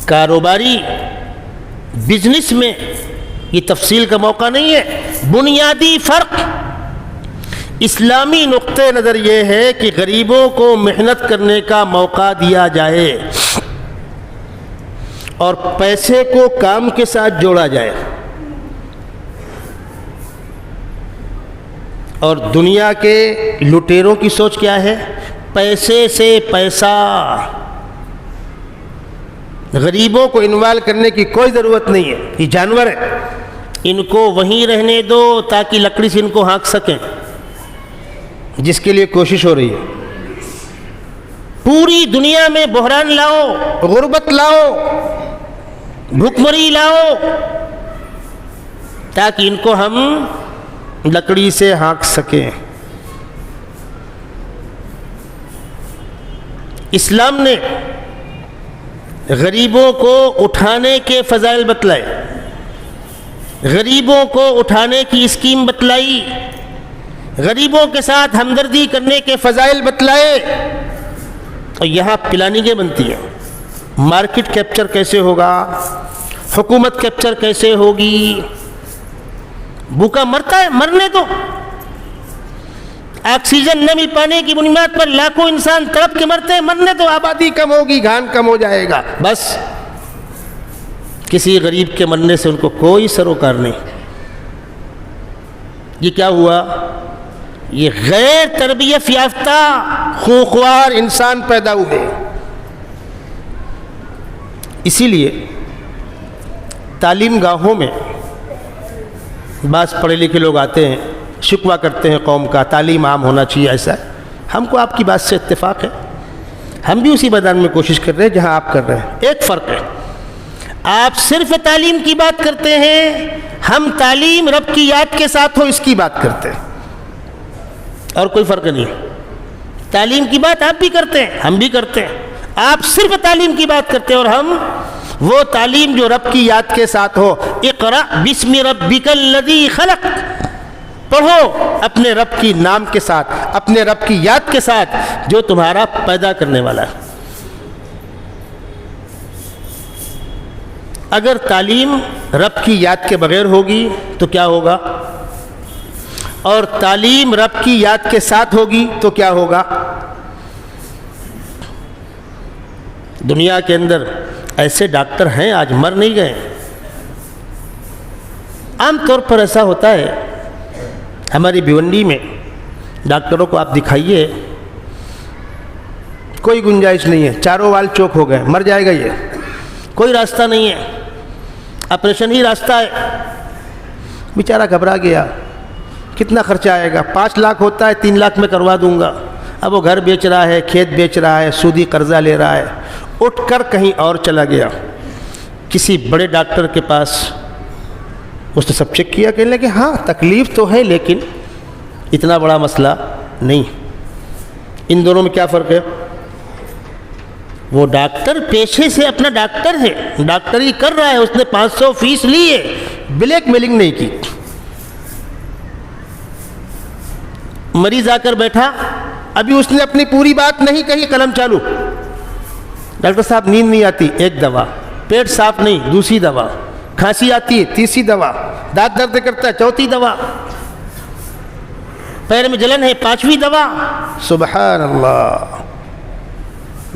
A: کاروباری بزنس میں، یہ تفصیل کا موقع نہیں ہے، بنیادی فرق اسلامی نقطہ نظر یہ ہے کہ غریبوں کو محنت کرنے کا موقع دیا جائے اور پیسے کو کام کے ساتھ جوڑا جائے۔ اور دنیا کے لٹیروں کی سوچ کیا ہے؟ پیسے سے پیسہ۔ غریبوں کو انوالو کرنے کی کوئی ضرورت نہیں ہے، یہ جانور ہے، ان کو وہیں رہنے دو تاکہ لکڑی سے ان کو ہانک سکیں، جس کے لیے کوشش ہو رہی ہے۔ پوری دنیا میں بحران لاؤ، غربت لاؤ، بھوکمری لاؤ، تاکہ ان کو ہم لکڑی سے ہانک سکیں۔ اسلام نے غریبوں کو اٹھانے کے فضائل بتلائے، غریبوں کو اٹھانے کی اسکیم بتلائی، غریبوں کے ساتھ ہمدردی کرنے کے فضائل بتلائے۔ اور یہاں پلاننگیں بنتی ہیں، مارکیٹ کیپچر کیسے ہوگا، حکومت کیپچر کیسے ہوگی۔ بھوکا مرتا ہے، مرنے دو۔ آکسیجن نہ مل پانے کی بنیاد پر لاکھوں انسان تڑپ کے مرتے ہیں، مرنے دو، آبادی کم ہوگی، گھان کم ہو جائے گا، بس۔ کسی غریب کے مرنے سے ان کو کوئی سروکار نہیں۔ یہ کیا ہوا؟ یہ غیر تربیت یافتہ خونخوار انسان پیدا ہوئے۔ اسی لیے تعلیم گاہوں میں بعض پڑھے لکھے لوگ آتے ہیں، شکوہ کرتے ہیں قوم کا، تعلیم عام ہونا چاہیے، ایسا ہے۔ ہم کو آپ کی بات سے اتفاق ہے، ہم بھی اسی میدان میں کوشش کر رہے ہیں جہاں آپ کر رہے ہیں۔ ایک فرق ہے، آپ صرف تعلیم کی بات کرتے ہیں، ہم تعلیم رب کی یاد کے ساتھ ہو اس کی بات کرتے ہیں، اور کوئی فرق نہیں۔ تعلیم کی بات آپ بھی کرتے ہیں، ہم بھی کرتے ہیں، آپ صرف تعلیم کی بات کرتے ہیں، اور ہم وہ تعلیم جو رب کی یاد کے ساتھ ہو۔ اقرأ بسم ربک الذی خلق، پڑھو اپنے رب کی نام کے ساتھ، اپنے رب کی یاد کے ساتھ جو تمہارا پیدا کرنے والا ہے۔ اگر تعلیم رب کی یاد کے بغیر ہوگی تو کیا ہوگا؟ اور تعلیم رب کی یاد کے ساتھ ہوگی تو کیا ہوگا؟ دنیا کے اندر ایسے ڈاکٹر ہیں آج مر نہیں گئے۔ عام طور پر ایسا ہوتا ہے، ہماری بھیونڈی میں ڈاکٹروں کو آپ دکھائیے، کوئی گنجائش نہیں ہے، چاروں وال چوک ہو گئے، مر جائے گا یہ، کوئی راستہ نہیں ہے، آپریشن ہی راستہ ہے۔ بیچارہ گھبرا گیا، کتنا خرچہ آئے گا؟ 5 لاکھ ہوتا ہے، 3 لاکھ میں کروا دوں گا۔ اب وہ گھر بیچ رہا ہے، کھیت بیچ رہا ہے، سودی قرضہ لے رہا ہے، اٹھ کر کہیں اور چلا گیا کسی بڑے ڈاکٹر کے پاس۔ اس نے سب چیک کیا، کہنے لگے ہاں تکلیف تو ہے لیکن اتنا بڑا مسئلہ نہیں۔ ان دونوں میں کیا فرق ہے؟ وہ ڈاکٹر پیشے سے اپنا ڈاکٹر ہے، ڈاکٹری کر رہا ہے، اس نے 500 فیس لی ہے، بلیک میلنگ نہیں کی۔ مریض آ کر بیٹھا، ابھی اس نے اپنی پوری بات نہیں کہی، قلم چالو۔ ڈاکٹر صاحب نیند نہیں آتی، 1 دوا، پیٹ صاف نہیں، 2 دوا، کھانسی آتی ہے، 3 دوا، دانت درد کرتا ہے، 4 دوا، پیر میں جلن ہے، 5ویں دوا۔ سبحان اللہ،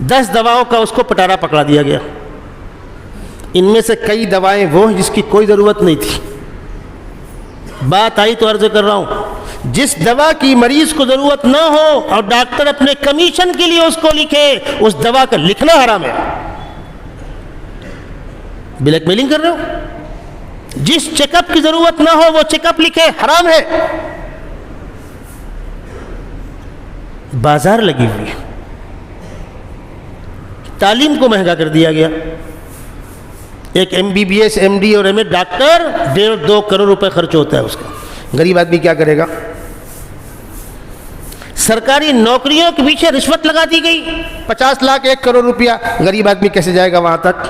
A: 10 دواؤں کا اس کو پٹارا پکڑا دیا گیا۔ ان میں سے کئی دوائیں وہ ہیں جس کی کوئی ضرورت نہیں تھی۔ بات آئی تو عرض کر رہا ہوں، جس دوا کی مریض کو ضرورت نہ ہو اور ڈاکٹر اپنے کمیشن کے لیے اس کو لکھے، اس دوا کا لکھنا حرام ہے۔ بلیک میلنگ کر رہے ہو؟ جس چیک اپ کی ضرورت نہ ہو وہ چیک اپ لکھے، حرام ہے۔ بازار لگی ہوئی ہے، تعلیم کو مہنگا کر دیا گیا۔ ایک MBBS MD اور MA ڈاکٹر 1.5-2 کروڑ روپے خرچ ہوتا ہے اس کا، غریب آدمی کیا کرے گا؟ سرکاری نوکریوں کے پیچھے رشوت لگا دی گئی، 50 لاکھ 1 کروڑ روپیہ، غریب آدمی کیسے جائے گا وہاں تک؟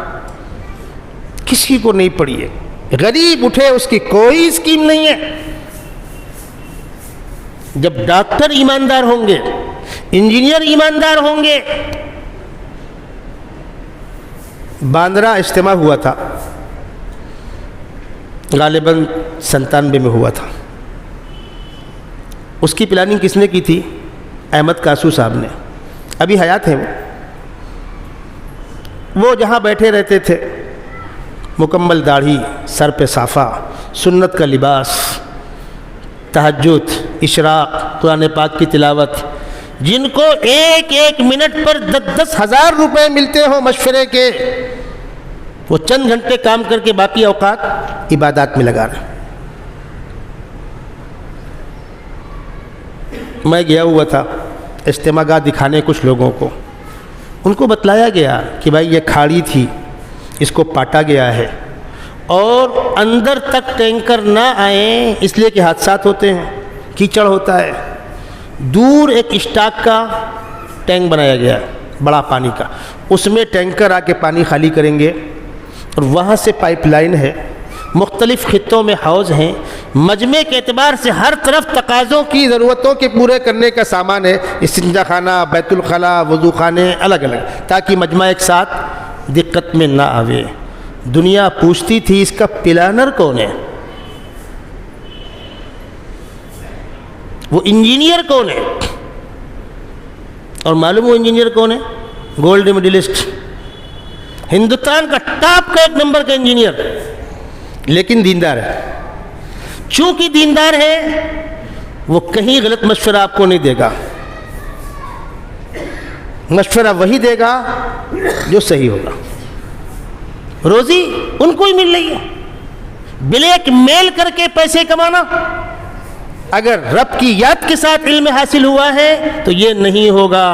A: کسی کو نہیں پڑی ہے، غریب اٹھے اس کی کوئی اسکیم نہیں ہے۔ جب ڈاکٹر ایماندار ہوں گے، انجینئر ایماندار ہوں گے۔ باندرا اجتماع ہوا تھا، غالباً 97 میں ہوا تھا۔ اس کی پلاننگ کس نے کی تھی؟ احمد کاسو صاحب نے، ابھی حیات ہیں وہ جہاں بیٹھے رہتے تھے، مکمل داڑھی، سر پہ صافہ، سنت کا لباس، تہجد، اشراق، قرآن پاک کی تلاوت، جن کو 1 منٹ پر 10 ہزار روپے ملتے ہوں مشورے کے، وہ چند گھنٹے کام کر کے باقی اوقات عبادات میں لگا رہے۔ میں گیا ہوا تھا اجتماع گاہ دکھانے کچھ لوگوں کو، ان کو بتلایا گیا کہ بھائی یہ کھاڑی تھی، اس کو پاٹا گیا ہے، اور اندر تک ٹینکر نہ آئیں اس لیے کہ حادثات ہوتے ہیں، کیچڑ ہوتا ہے۔ دور ایک اسٹاک کا ٹینک بنایا گیا ہے بڑا پانی کا، اس میں ٹینکر آ کے پانی خالی کریں گے، اور وہاں سے پائپ لائن ہے، مختلف خطوں میں حوض ہیں، مجمع کے اعتبار سے ہر طرف تقاضوں کی ضرورتوں کے پورے کرنے کا سامان ہے، استنجا خانہ، بیت الخلا، وضو خانے الگ الگ، تاکہ مجمع ایک ساتھ دقت میں نہ آوے۔ دنیا پوچھتی تھی اس کا پلانر کون ہے، وہ انجینئر کون ہے؟ اور معلوم وہ انجینئر کون ہے؟ گولڈ میڈلسٹ، ہندوستان کا ٹاپ کا 1 نمبر کا انجینئر، لیکن دیندار ہے۔ چونکہ دیندار ہے وہ کہیں غلط مشورہ آپ کو نہیں دے گا، مشورہ وہی دے گا جو صحیح ہوگا۔ روزی ان کو ہی مل رہی ہے، بلیک میل کر کے پیسے کمانا۔ اگر رب کی یاد کے ساتھ علم حاصل ہوا ہے تو یہ نہیں ہوگا،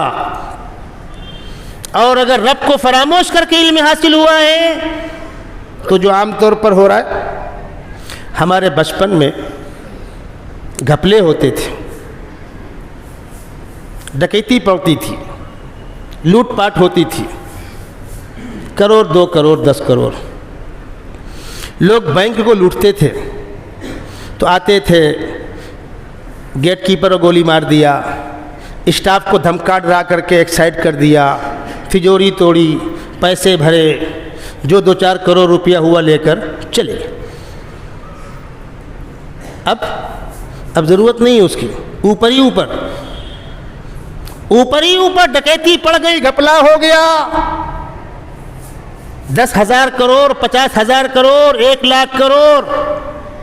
A: اور اگر رب کو فراموش کر کے علم حاصل ہوا ہے تو جو عام طور پر ہو رہا ہے، ہمارے بچپن میں گھپلے ہوتے تھے، ڈکیتی پڑتی تھی، لوٹ پاٹ ہوتی تھی، 1 کروڑ 2 کروڑ 10 کروڑ، لوگ بینک کو لوٹتے تھے تو آتے تھے گیٹ کیپر کو گولی مار دیا، اسٹاف کو دھمکا ڈرا کر کے ایک سائڈ کر دیا، تجوری توڑی، پیسے بھرے، جو 2-4 کروڑ روپیہ ہوا لے کر چلے گئے۔ اب ضرورت نہیں ہے اس کی، اوپر ہی اوپر ڈکیتی پڑ گئی، گھپلا ہو گیا، 10,000 کروڑ، 50,000 کروڑ، 1,00,000 کروڑ۔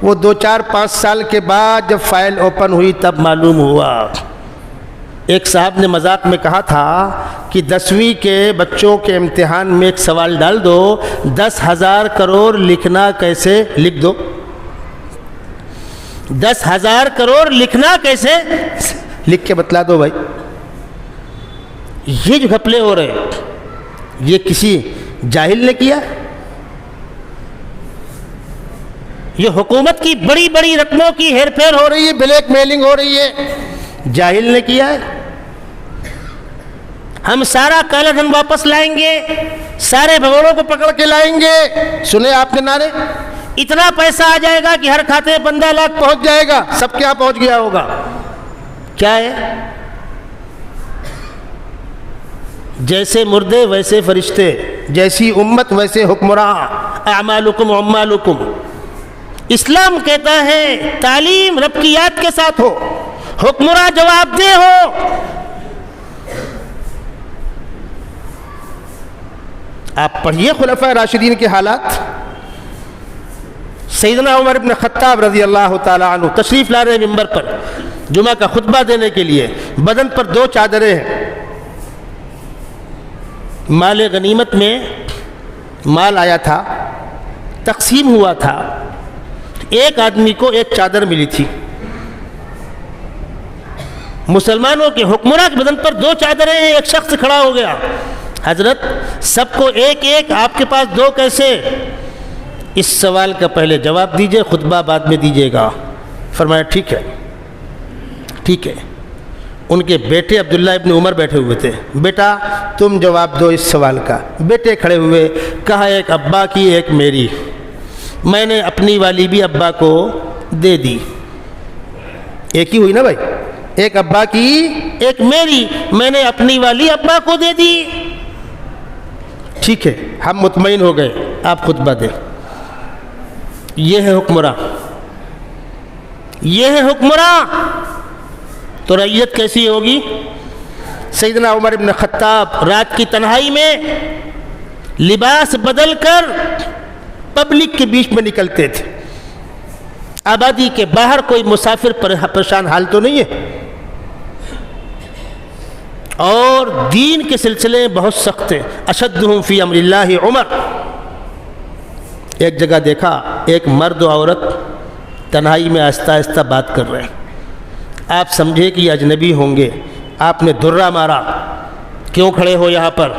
A: وہ 2-4-5 سال کے بعد جب فائل اوپن ہوئی تب معلوم ہوا۔ ایک صاحب نے مذاق میں کہا تھا کہ 10ویں کے بچوں کے امتحان میں ایک سوال ڈال دو، 10,000 کروڑ لکھنا کیسے، لکھ دو، 10,000 کروڑ لکھنا کیسے، لکھ کے بتلا دو بھائی۔ یہ جو گھپلے ہو رہے یہ کسی جاہل نے کیا؟ یہ حکومت کی بڑی بڑی رقموں کی ہیر پھیر ہو رہی ہے، بلیک میلنگ ہو رہی ہے، جاہل نے کیا ہے؟ ہم سارا کالا دھن واپس لائیں گے، سارے بھگوڑوں کو پکڑ کے لائیں گے، سنے آپ نے نعرے؟ اتنا پیسہ آ جائے گا کہ ہر کھاتے 15 لاکھ پہنچ جائے گا، سب کیا پہنچ گیا ہوگا؟ کیا ہے؟ جیسے مردے ویسے فرشتے، جیسی امت ویسے حکمراں، اعمالکم عمالکم۔ اسلام کہتا ہے تعلیم رب کی یاد کے ساتھ ہو، حکمراں جواب دہ ہو۔ آپ پڑھیے خلفائے راشدین کے حالات۔ سیدنا عمر بن خطاب رضی اللہ تعالی عنہ تشریف لا رہے ممبر پر جمعہ کا خطبہ دینے کے لیے، بدن پر 2 چادریں ہیں، مال غنیمت میں مال آیا تھا، تقسیم ہوا تھا، ایک آدمی کو ایک چادر ملی تھی۔ مسلمانوں کے حکمراں کے بدن پر 2 چادریں ہیں، ایک شخص کھڑا ہو گیا، حضرت سب کو ایک ایک، آپ کے پاس 2 کیسے؟ اس سوال کا پہلے جواب دیجئے، خطبہ بعد میں دیجئے گا۔ فرمایا ٹھیک ہے۔ ان کے بیٹے عبداللہ ابن عمر بیٹھے ہوئے تھے، بیٹا تم جواب دو اس سوال کا۔ بیٹے کھڑے ہوئے، کہا ایک ابا کی ایک میری، میں نے اپنی والی بھی ابا کو دے دی۔ ایک ہی ہوئی نا بھائی، ایک ابا کی ایک میری، میں نے اپنی والی ابا کو دے دی۔ ٹھیک ہے، ہم مطمئن ہو گئے، آپ خطبہ دیں۔ یہ ہے حکمراں، تو رعیت کیسی ہوگی؟ سیدنا عمر بن خطاب رات کی تنہائی میں لباس بدل کر پبلک کے بیچ میں نکلتے تھے۔ آبادی کے باہر کوئی مسافر پریشان حال تو نہیں ہے، اور دین کے سلسلے میں بہت سخت ہیں۔ اشدہم فی امر اللہ عمر۔ ایک جگہ دیکھا ایک مرد و عورت تنہائی میں آہستہ آہستہ بات کر رہے ہیں، آپ سمجھے کہ یہ اجنبی ہوں گے، آپ نے درہ مارا، کیوں کھڑے ہو یہاں پر؟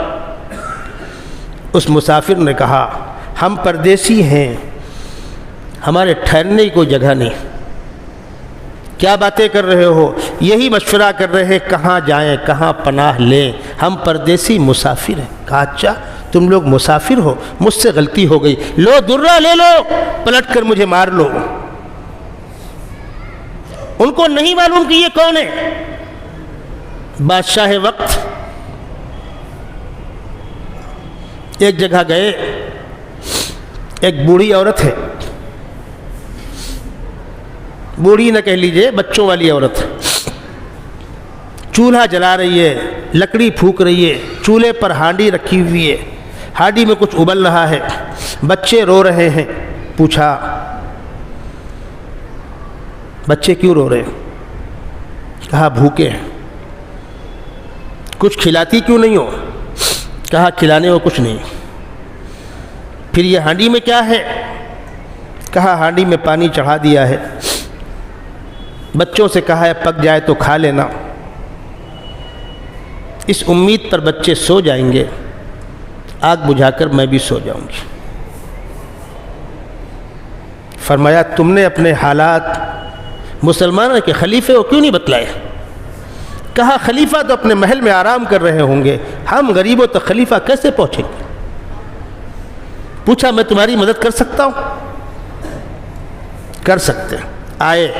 A: اس مسافر نے کہا ہم پردیسی ہیں، ہمارے ٹھہرنے کی کوئی جگہ نہیں۔ کیا باتیں کر رہے ہو؟ یہی مشورہ کر رہے ہیں کہاں جائیں، کہاں پناہ لیں، ہم پردیسی مسافر ہیں۔ کہا اچھا تم لوگ مسافر ہو، مجھ سے غلطی ہو گئی، لو درہ لے لو، پلٹ کر مجھے مار لو۔ ان کو نہیں معلوم کہ یہ کون ہے؟ بادشاہ وقت ایک جگہ گئے، ایک بوڑھی عورت ہے، بوڑھی نہ کہہ لیجئے، بچوں والی عورت، چولہا جلا رہی ہے، لکڑی پھونک رہی ہے، چولہے پر ہانڈی رکھی ہوئی ہے، ہانڈی میں کچھ ابل رہا ہے، بچے رو رہے ہیں۔ پوچھا بچے کیوں رو رہے ہیں؟ کہا بھوکے ہیں۔ کچھ کھلاتی کیوں نہیں ہو؟ کہا کھلانے کو کچھ نہیں۔ پھر یہ ہانڈی میں کیا ہے؟ کہا ہانڈی میں پانی چڑھا دیا ہے، بچوں سے کہا ہے پک جائے تو کھا لینا، اس امید پر بچے سو جائیں گے، آگ بجھا کر میں بھی سو جاؤں گی۔ فرمایا تم نے اپنے حالات مسلمانوں کے خلیفے کو کیوں نہیں بتلائے؟ کہا خلیفہ تو اپنے محل میں آرام کر رہے ہوں گے، ہم غریبوں تک خلیفہ کیسے پہنچیں گے؟ پوچھا میں تمہاری مدد کر سکتا ہوں؟ کر سکتے ہیں۔ آئے،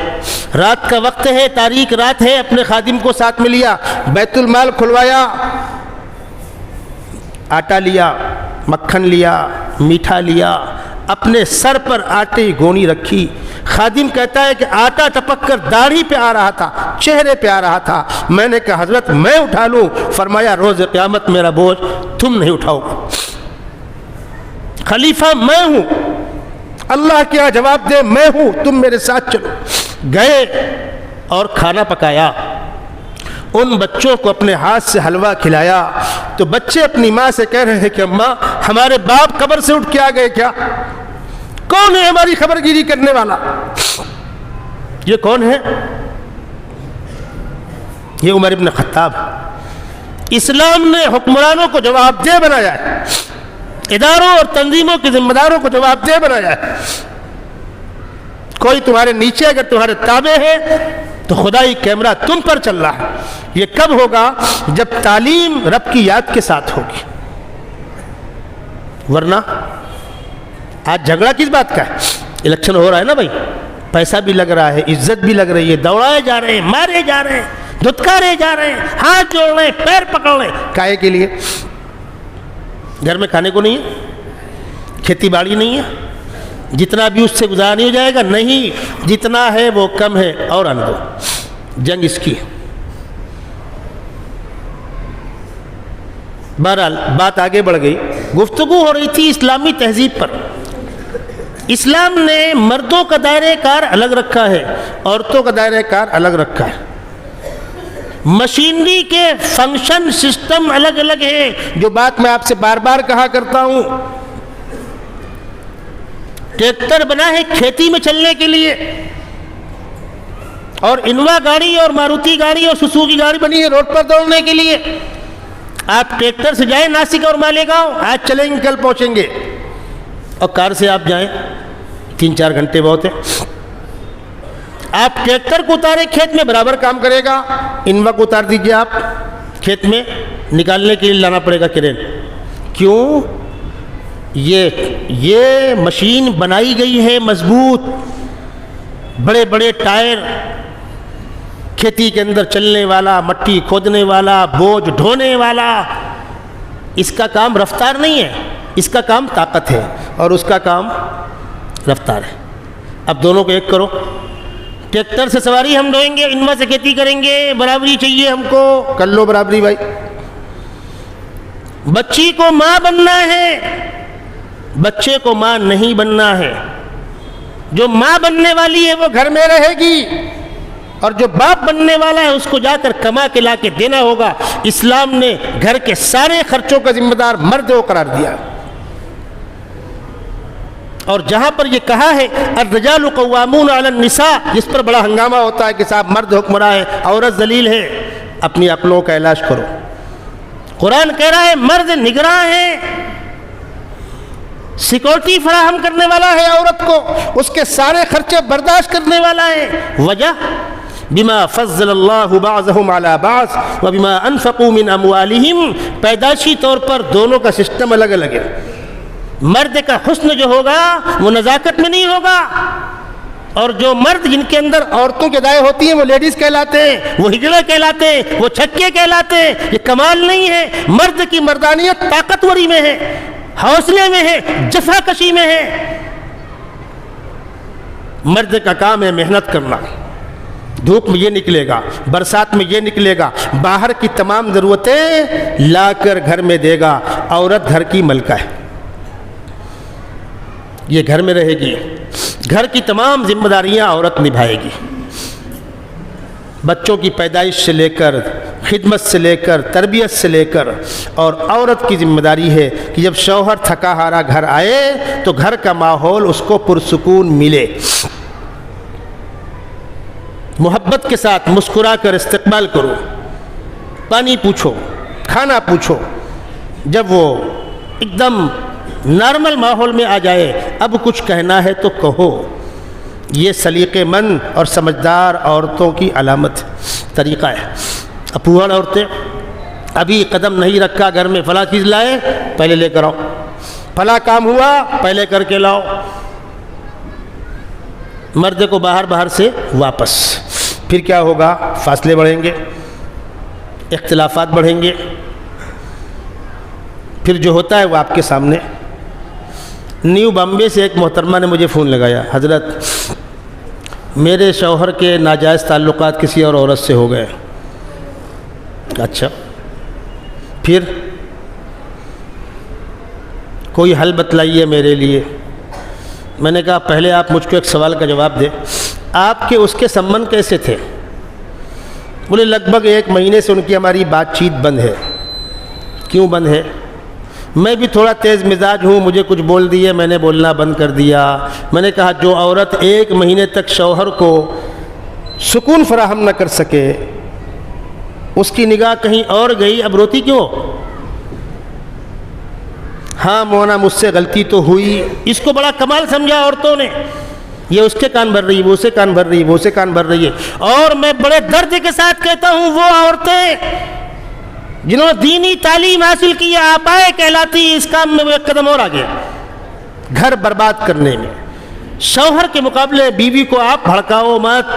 A: رات کا وقت ہے، تاریک رات ہے، اپنے خادم کو ساتھ میں لیا، بیت المال کھلوایا، آٹا لیا، مکھن لیا، میٹھا لیا، اپنے سر پر آٹے کی گونی رکھی۔ خادم کہتا ہے کہ آٹا ٹپک کر داڑھی پہ آ رہا تھا، چہرے پہ آ رہا تھا، میں نے کہا حضرت میں اٹھا لوں؟ فرمایا روز قیامت میرا بوجھ تم نہیں اٹھاؤ گے، خلیفہ میں ہوں، اللہ کیا جواب دے میں ہوں، تم میرے ساتھ چلو۔ گئے اور کھانا پکایا، ان بچوں کو اپنے ہاتھ سے حلوہ کھلایا، تو بچے اپنی ماں سے کہہ رہے ہیں کہ اماں ہمارے باپ قبر سے اٹھ کے آ گئے کیا؟ کون ہے ہماری خبر گیری کرنے والا؟ یہ کون ہے؟ یہ عمر ابن خطاب۔ اسلام نے حکمرانوں کو جواب دہ بنایا ہے، اداروں اور تنظیموں کے ذمہ داروں کو جواب دہ بنایا ہے۔ کوئی تمہارے نیچے اگر تمہارے تابع ہے تو خدائی کیمرہ تم پر چل رہا ہے۔ یہ کب ہوگا؟ جب تعلیم رب کی یاد کے ساتھ ہوگی، ورنہ آج جھگڑا کس بات کا ہے؟ الیکشن ہو رہا ہے نا بھائی، پیسہ بھی لگ رہا ہے، عزت بھی لگ رہی ہے، دوڑائے جا رہے ہیں، مارے جا رہے ہیں، دھتکارے جا رہے ہیں، ہاتھ جوڑ رہے ہیں، پیر پکڑ رہے ہیں، کائے کے لیے؟ گھر میں کھانے کو نہیں ہے، کھیتی باڑی نہیں ہے، جتنا بھی اس سے گزارا نہیں ہو جائے گا، نہیں، جتنا ہے وہ کم ہے اور آنے دو، جنگ اس کی ہے۔ بہرحال بات آگے بڑھ گئی، گفتگو ہو رہی تھی اسلامی تہذیب پر۔ اسلام نے مردوں کا دائرہ کار الگ رکھا ہے، عورتوں کا دائرہ کار الگ رکھا ہے، مشینری کے فنکشن سسٹم الگ الگ ہیں، جو بات میں آپ سے بار بار کہا کرتا ہوں۔ ٹریکٹر بنا ہے کھیتی میں چلنے کے لیے، اور انوا گاڑی اور ماروتی گاڑی اور سوزوکی گاڑی بنی ہے روڈ پر دوڑنے کے لیے۔ آپ ٹریکٹر سے جائیں ناسک اور مالیگاؤں، آج چلیں گے کل پہنچیں گے، اور کار سے آپ جائیں 3-4 گھنٹے بہت ہے۔ آپ ٹریکٹر کو اتارے کھیت میں برابر کام کرے گا، انوا کو اتار دیجئے آپ کھیت میں، نکالنے کے لیے لانا پڑے گا کرین۔ کیوں؟ یہ مشین بنائی گئی ہے مضبوط، بڑے بڑے ٹائر، کھیتی کے اندر چلنے والا، مٹی کھودنے والا، بوجھ ڈھونے والا۔ اس کا کام رفتار نہیں ہے، اس کا کام طاقت ہے، اور اس کا کام رفتار ہے۔ اب دونوں کو ایک کرو، ٹریکٹر سے سواری ہم ڈھوئیں گے، انوا سے کھیتی کریں گے، برابری چاہیے ہم کو، کر لو برابری بھائی۔ بچی کو ماں بننا ہے، بچے کو ماں نہیں بننا ہے۔ جو ماں بننے والی ہے وہ گھر میں رہے گی، اور جو باپ بننے والا ہے اس کو جا کر کما کے لا کے دینا ہوگا۔ اسلام نے گھر کے سارے خرچوں کا ذمہ دار مرد کو قرار دیا، اور جہاں پر یہ کہا ہے الرجال قوامون علی النساء، جس پر بڑا ہنگامہ ہوتا ہے کہ صاحب مرد حکمراں ہے، عورت ذلیل ہے، اپنی عقلوں کا علاج کرو۔ قرآن کہہ رہا ہے مرد نگراں ہے، سیکورٹی فراہم کرنے والا ہے عورت کو، اس کے سارے خرچے برداشت کرنے والا ہے۔ وجہ بما فضل اللہ بعضهم علی بعض وبما انفقوا من اموالہم، پیدائشی طور پر دونوں کا سسٹم الگ الگ ہے۔ مرد کا حسن جو ہوگا وہ نزاکت میں نہیں ہوگا، اور جو مرد جن کے اندر عورتوں کے دائیں ہوتی ہیں وہ لیڈیز کہلاتے ہیں، وہ ہجڑے کہلاتے ہیں، وہ چھکے کہلاتے ہیں۔ یہ کمال نہیں ہے، مرد کی مردانیت طاقتوری میں ہے، حوصلے میں ہے، جفا کشی میں ہے۔ مرد کا کام ہے محنت کرنا، دھوپ میں یہ نکلے گا، برسات میں یہ نکلے گا، باہر کی تمام ضرورتیں لا کر گھر میں دے گا۔ عورت گھر کی ملکہ ہے، یہ گھر میں رہے گی، گھر کی تمام ذمہ داریاں عورت نبھائے گی، بچوں کی پیدائش سے لے کر، خدمت سے لے کر، تربیت سے لے کر۔ اور عورت کی ذمہ داری ہے کہ جب شوہر تھکا ہارا گھر آئے تو گھر کا ماحول اس کو پرسکون ملے، محبت کے ساتھ مسکرا کر استقبال کرو، پانی پوچھو، کھانا پوچھو۔ جب وہ ایک دم نارمل ماحول میں آ جائے، اب کچھ کہنا ہے تو کہو۔ یہ سلیقے مند اور سمجھدار عورتوں کی علامت طریقہ ہے۔ اپوہڑ عورتیں، ابھی قدم نہیں رکھا گھر میں، فلاں چیز لائے پہلے لے کر آؤ، فلاں کام ہوا پہلے کر کے لاؤ۔ مرد کو باہر سے واپس. پھر کیا ہوگا؟ فاصلے بڑھیں گے، اختلافات بڑھیں گے. پھر جو ہوتا ہے وہ آپ کے سامنے. نیو بامبے سے ایک محترمہ نے مجھے فون لگایا، حضرت میرے شوہر کے ناجائز تعلقات کسی اور عورت سے ہو گئے. اچھا، پھر کوئی حل بتلائیے میرے لیے. میں نے کہا پہلے آپ مجھ کو ایک سوال کا جواب دیں، آپ کے اس کے سنبندھ کیسے تھے؟ بولے لگ بھگ 1 مہینے سے ان کی ہماری بات چیت بند ہے. کیوں بند ہے؟ میں بھی تھوڑا تیز مزاج ہوں، مجھے کچھ بول دیے، میں نے بولنا بند کر دیا. میں نے کہا جو عورت 1 مہینے تک شوہر کو سکون فراہم نہ کر سکے، اس کی نگاہ کہیں اور گئی، اب روتی کیوں؟ ہاں مونا مجھ سے غلطی تو ہوئی. اس کو بڑا کمال سمجھا عورتوں نے، یہ اس کے کان بھر رہی ہے، وہ اسے کان بھر رہی ہے، وہ اسے کان بھر رہی ہے. اور میں بڑے درد کے ساتھ کہتا ہوں وہ عورتیں جنہوں نے دینی تعلیم حاصل کی ہے، آبائے کہلاتی، اس کام میں وہ ایک قدم اور آگے، گھر برباد کرنے میں. شوہر کے مقابلے بیوی کو آپ بھڑکاؤ مت،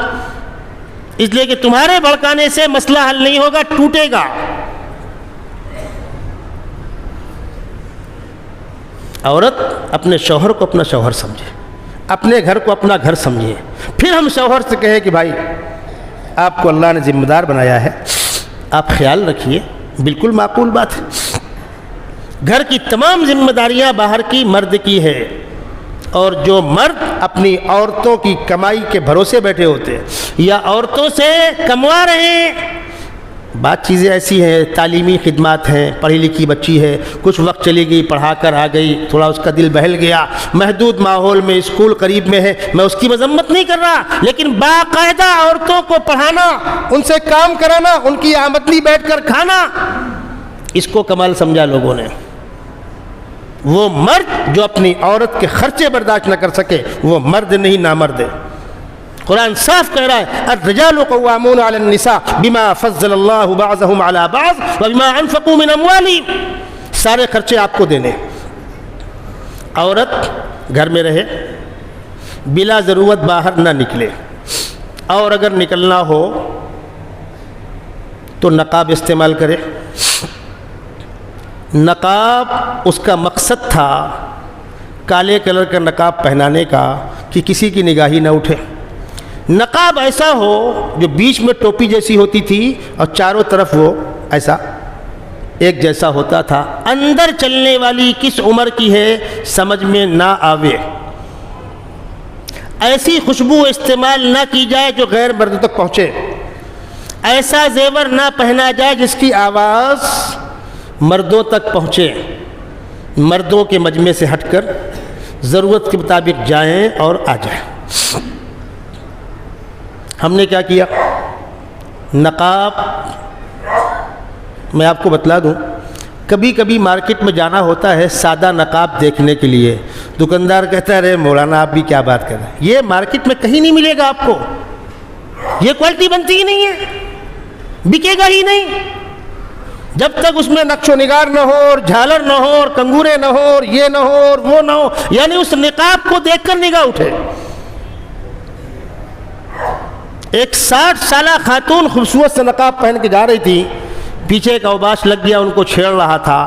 A: اس لیے کہ تمہارے بھڑکانے سے مسئلہ حل نہیں ہوگا، ٹوٹے گا. عورت اپنے شوہر کو اپنا شوہر سمجھے، اپنے گھر کو اپنا گھر سمجھے. پھر ہم شوہر سے کہیں کہ بھائی آپ کو اللہ نے ذمہ دار بنایا ہے، آپ خیال رکھیے. بالکل معقول بات ہے. گھر کی تمام ذمہ داریاں باہر کی مرد کی ہے، اور جو مرد اپنی عورتوں کی کمائی کے بھروسے بیٹھے ہوتے ہیں یا عورتوں سے کموا رہے ہیں، بات چیزیں ایسی ہیں، تعلیمی خدمات ہیں، پڑھی لکھی بچی ہے، کچھ وقت چلی گئی، پڑھا کر آ گئی، تھوڑا اس کا دل بہل گیا، محدود ماحول میں، اسکول قریب میں ہے، میں اس کی مذمت نہیں کر رہا، لیکن باقاعدہ عورتوں کو پڑھانا، ان سے کام کرانا، ان کی آمدنی بیٹھ کر کھانا، اس کو کمال سمجھا لوگوں نے. وہ مرد جو اپنی عورت کے خرچے برداشت نہ کر سکے وہ مرد نہیں، نامرد ہے. قرآن صاف کہہ رہا ہے الرجال قوامون علی النساء بما فضل اللہ بعضهم علی بعض وبما انفقوا من اموالهم. سارے خرچے آپ کو دینے. عورت گھر میں رہے، بلا ضرورت باہر نہ نکلے، اور اگر نکلنا ہو تو نقاب استعمال کرے. نقاب اس کا مقصد تھا کالے کلر کا نقاب پہنانے کا کہ کسی کی نگاہی نہ اٹھے. نقاب ایسا ہو جو بیچ میں ٹوپی جیسی ہوتی تھی اور چاروں طرف وہ ایسا ایک جیسا ہوتا تھا. اندر چلنے والی کس عمر کی ہے سمجھ میں نہ آوے. ایسی خوشبو استعمال نہ کی جائے جو غیر مردوں تک پہنچے. ایسا زیور نہ پہنا جائے جس کی آواز مردوں تک پہنچے. مردوں کے مجمع سے ہٹ کر ضرورت کے مطابق جائیں اور آ جائیں. ہم نے کیا کیا؟ نقاب، میں آپ کو بتلا دوں، کبھی کبھی مارکیٹ میں جانا ہوتا ہے سادہ نقاب دیکھنے کے لیے. دکاندار کہتا ہے ارے مولانا آپ بھی کیا بات کر رہے ہیں، یہ مارکیٹ میں کہیں نہیں ملے گا آپ کو، یہ کوالٹی بنتی ہی نہیں ہے، بکے گا ہی نہیں جب تک اس میں نقش و نگار نہ ہو اور جھالر نہ ہو اور کنگورے نہ ہو اور یہ نہ ہو اور وہ نہ ہو، یعنی اس نقاب کو دیکھ کر نگاہ اٹھے. ایک 60 سالہ خاتون خوبصورت سے نقاب پہن کے جا رہی تھی، پیچھے ایک اوباش لگ گیا، ان کو چھیڑ رہا تھا،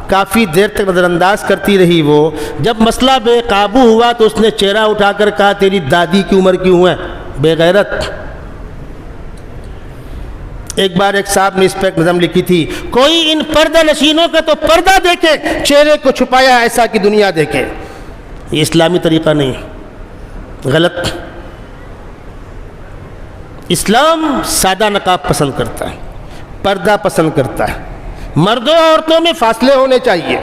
A: کافی دیر تک نظر انداز کرتی رہی. وہ جب مسئلہ بے قابو ہوا تو اس نے چہرہ اٹھا کر کہا تیری دادی کی عمر کیوں ہے بے غیرت. ایک بار ایک صاحب نے اس پہ ایک نظم لکھی تھی، کوئی ان پردہ نشینوں کا تو پردہ دیکھے، چہرے کو چھپایا ایسا کہ دنیا دیکھے. یہ اسلامی طریقہ نہیں، غلط. اسلام سادہ نقاب پسند کرتا ہے، پردہ پسند کرتا ہے. مردوں اور عورتوں میں فاصلے ہونے چاہیے.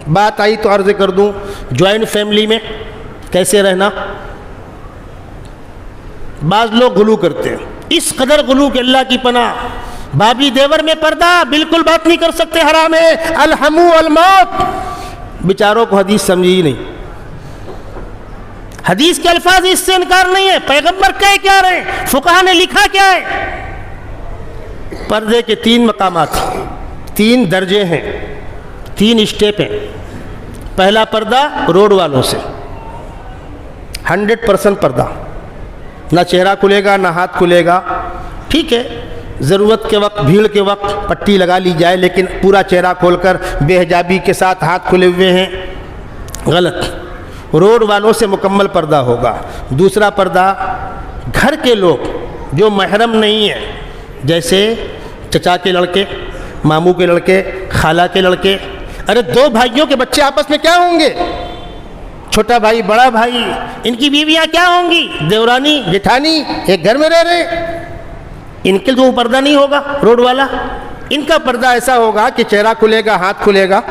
A: بات آئی تو عرض کر دوں، جوائنٹ فیملی میں کیسے رہنا. بعض لوگ غلو کرتے ہیں، اس قدر غلو کہ اللہ کی پناہ. بھابھی دیور میں پردہ، بالکل بات نہیں کر سکتے، حرام ہے. الحمو الموت. بیچاروں کو حدیث سمجھی ہی نہیں، حدیث کے الفاظ اس سے انکار نہیں ہے، پیغمبر کہہ کیا رہے ہیں، فقہا نے لکھا کیا ہے. پردے کے 3 مقامات، 3 درجے ہیں، 3 اسٹیپ ہیں. پہلا پردہ روڈ والوں سے 100% پردہ. نہ چہرہ کھلے گا نہ ہاتھ کھلے گا. ٹھیک ہے, ضرورت کے وقت, بھیڑ کے وقت پٹی لگا لی جائے, لیکن پورا چہرہ کھول کر بے حجابی کے ساتھ ہاتھ کھلے ہوئے ہیں, غلط. روڈ والوں سے مکمل پردہ ہوگا. دوسرا پردہ, گھر کے لوگ جو محرم نہیں ہیں, جیسے چچا کے لڑکے, ماموں کے لڑکے, خالہ کے لڑکے. ارے دو بھائیوں کے بچے آپس میں کیا ہوں گے؟ چھوٹا بھائی بڑا بھائی, ان کی بیویاں کیا ہوں گی؟ دیورانی جیٹھانی, ایک گھر میں رہ رہے. ان کے تو پردہ نہیں ہوگا روڈ والا. ان کا پردہ ایسا ہوگا کہ چہرہ کھلے گا, ہاتھ کھلے گا,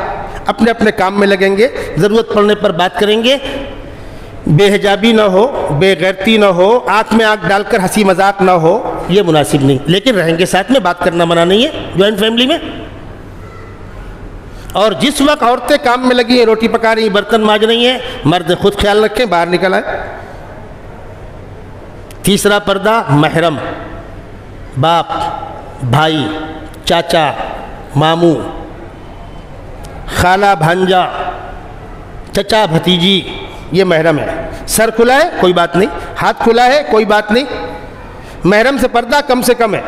A: اپنے اپنے کام میں لگیں گے, ضرورت پڑنے پر بات کریں گے. بے حجابی نہ ہو, بے غیرتی نہ ہو, آنکھ میں آنکھ ڈال کر ہنسی مذاق نہ ہو, یہ مناسب نہیں. لیکن رہیں گے ساتھ میں, بات کرنا منع نہیں ہے جوائنٹ فیملی میں. اور جس وقت عورتیں کام میں لگی ہیں, روٹی پکا رہی ہیں, برتن مانج رہی ہیں, مرد خود خیال رکھیں, باہر نکل آئے. تیسرا پردہ, محرم, باپ, بھائی, چاچا, ماموں, خالہ, بھانجا, چچا, بھتیجی, یہ محرم ہے. سر کھلا ہے کوئی بات نہیں, ہاتھ کھلا ہے کوئی بات نہیں, محرم سے پردہ کم سے کم ہے.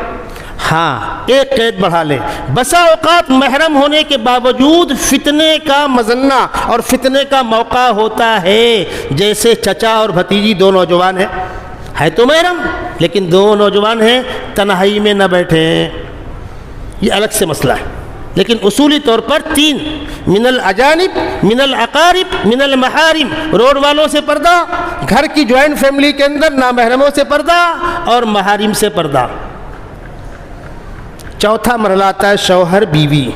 A: ہاں, ایک قید بڑھا لیں, بسا اوقات محرم ہونے کے باوجود فتنے کا مظنہ اور فتنے کا موقع ہوتا ہے. جیسے چچا اور بھتیجی دو نوجوان ہیں, ہے تو محرم, لیکن دو نوجوان ہیں, تنہائی میں نہ بیٹھیں, یہ الگ سے مسئلہ ہے. لیکن اصولی طور پر تین, من الاجانب, من الاقارب, من المحارم. روڈ والوں سے پردہ, گھر کی جوائنٹ فیملی کے اندر نامحرموں سے پردہ, اور محارم سے پردہ. چوتھا مرحلہ آتا ہے شوہر بیوی.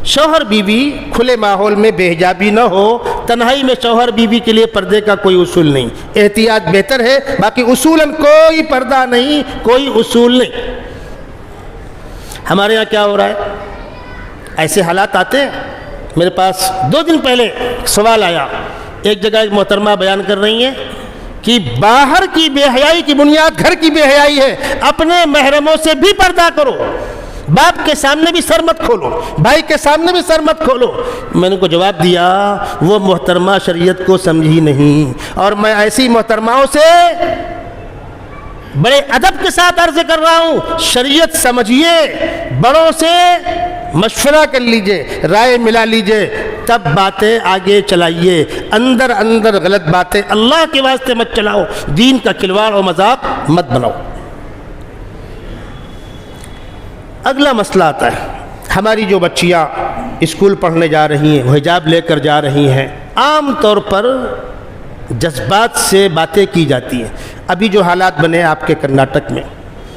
A: شوہر بیوی کھلے ماحول میں بے حجابی نہ ہو, تنہائی میں شوہر بیوی کے لیے پردے کا کوئی اصول نہیں. احتیاط بہتر ہے, باقی اصولاً کوئی پردہ نہیں, کوئی اصول نہیں. ہمارے یہاں کیا ہو رہا ہے, ایسے حالات آتے ہیں. میرے پاس 2 دن پہلے سوال آیا, ایک جگہ ایک محترمہ بیان کر رہی ہیں کہ باہر کی بے حیائی کی بنیاد گھر کی بے حیائی ہے, اپنے محرموں سے بھی پردہ کرو, باپ کے سامنے بھی سر مت کھولو, بھائی کے سامنے بھی سر مت کھولو. میں نے کو جواب دیا, وہ محترمہ شریعت کو سمجھی نہیں, اور میں ایسی محترماؤں سے بڑے ادب کے ساتھ عرض کر رہا ہوں, شریعت سمجھیے, بڑوں سے مشورہ کر لیجئے, رائے ملا لیجئے, تب باتیں آگے چلائیے. اندر اندر غلط باتیں اللہ کے واسطے مت چلاؤ, دین کا کھلواڑ و مذاق مت بناؤ. اگلا مسئلہ آتا ہے, ہماری جو بچیاں اسکول پڑھنے جا رہی ہیں, وہ حجاب لے کر جا رہی ہیں, عام طور پر جذبات سے باتیں کی جاتی ہیں. ابھی جو حالات بنے آپ کے کرناٹک میں,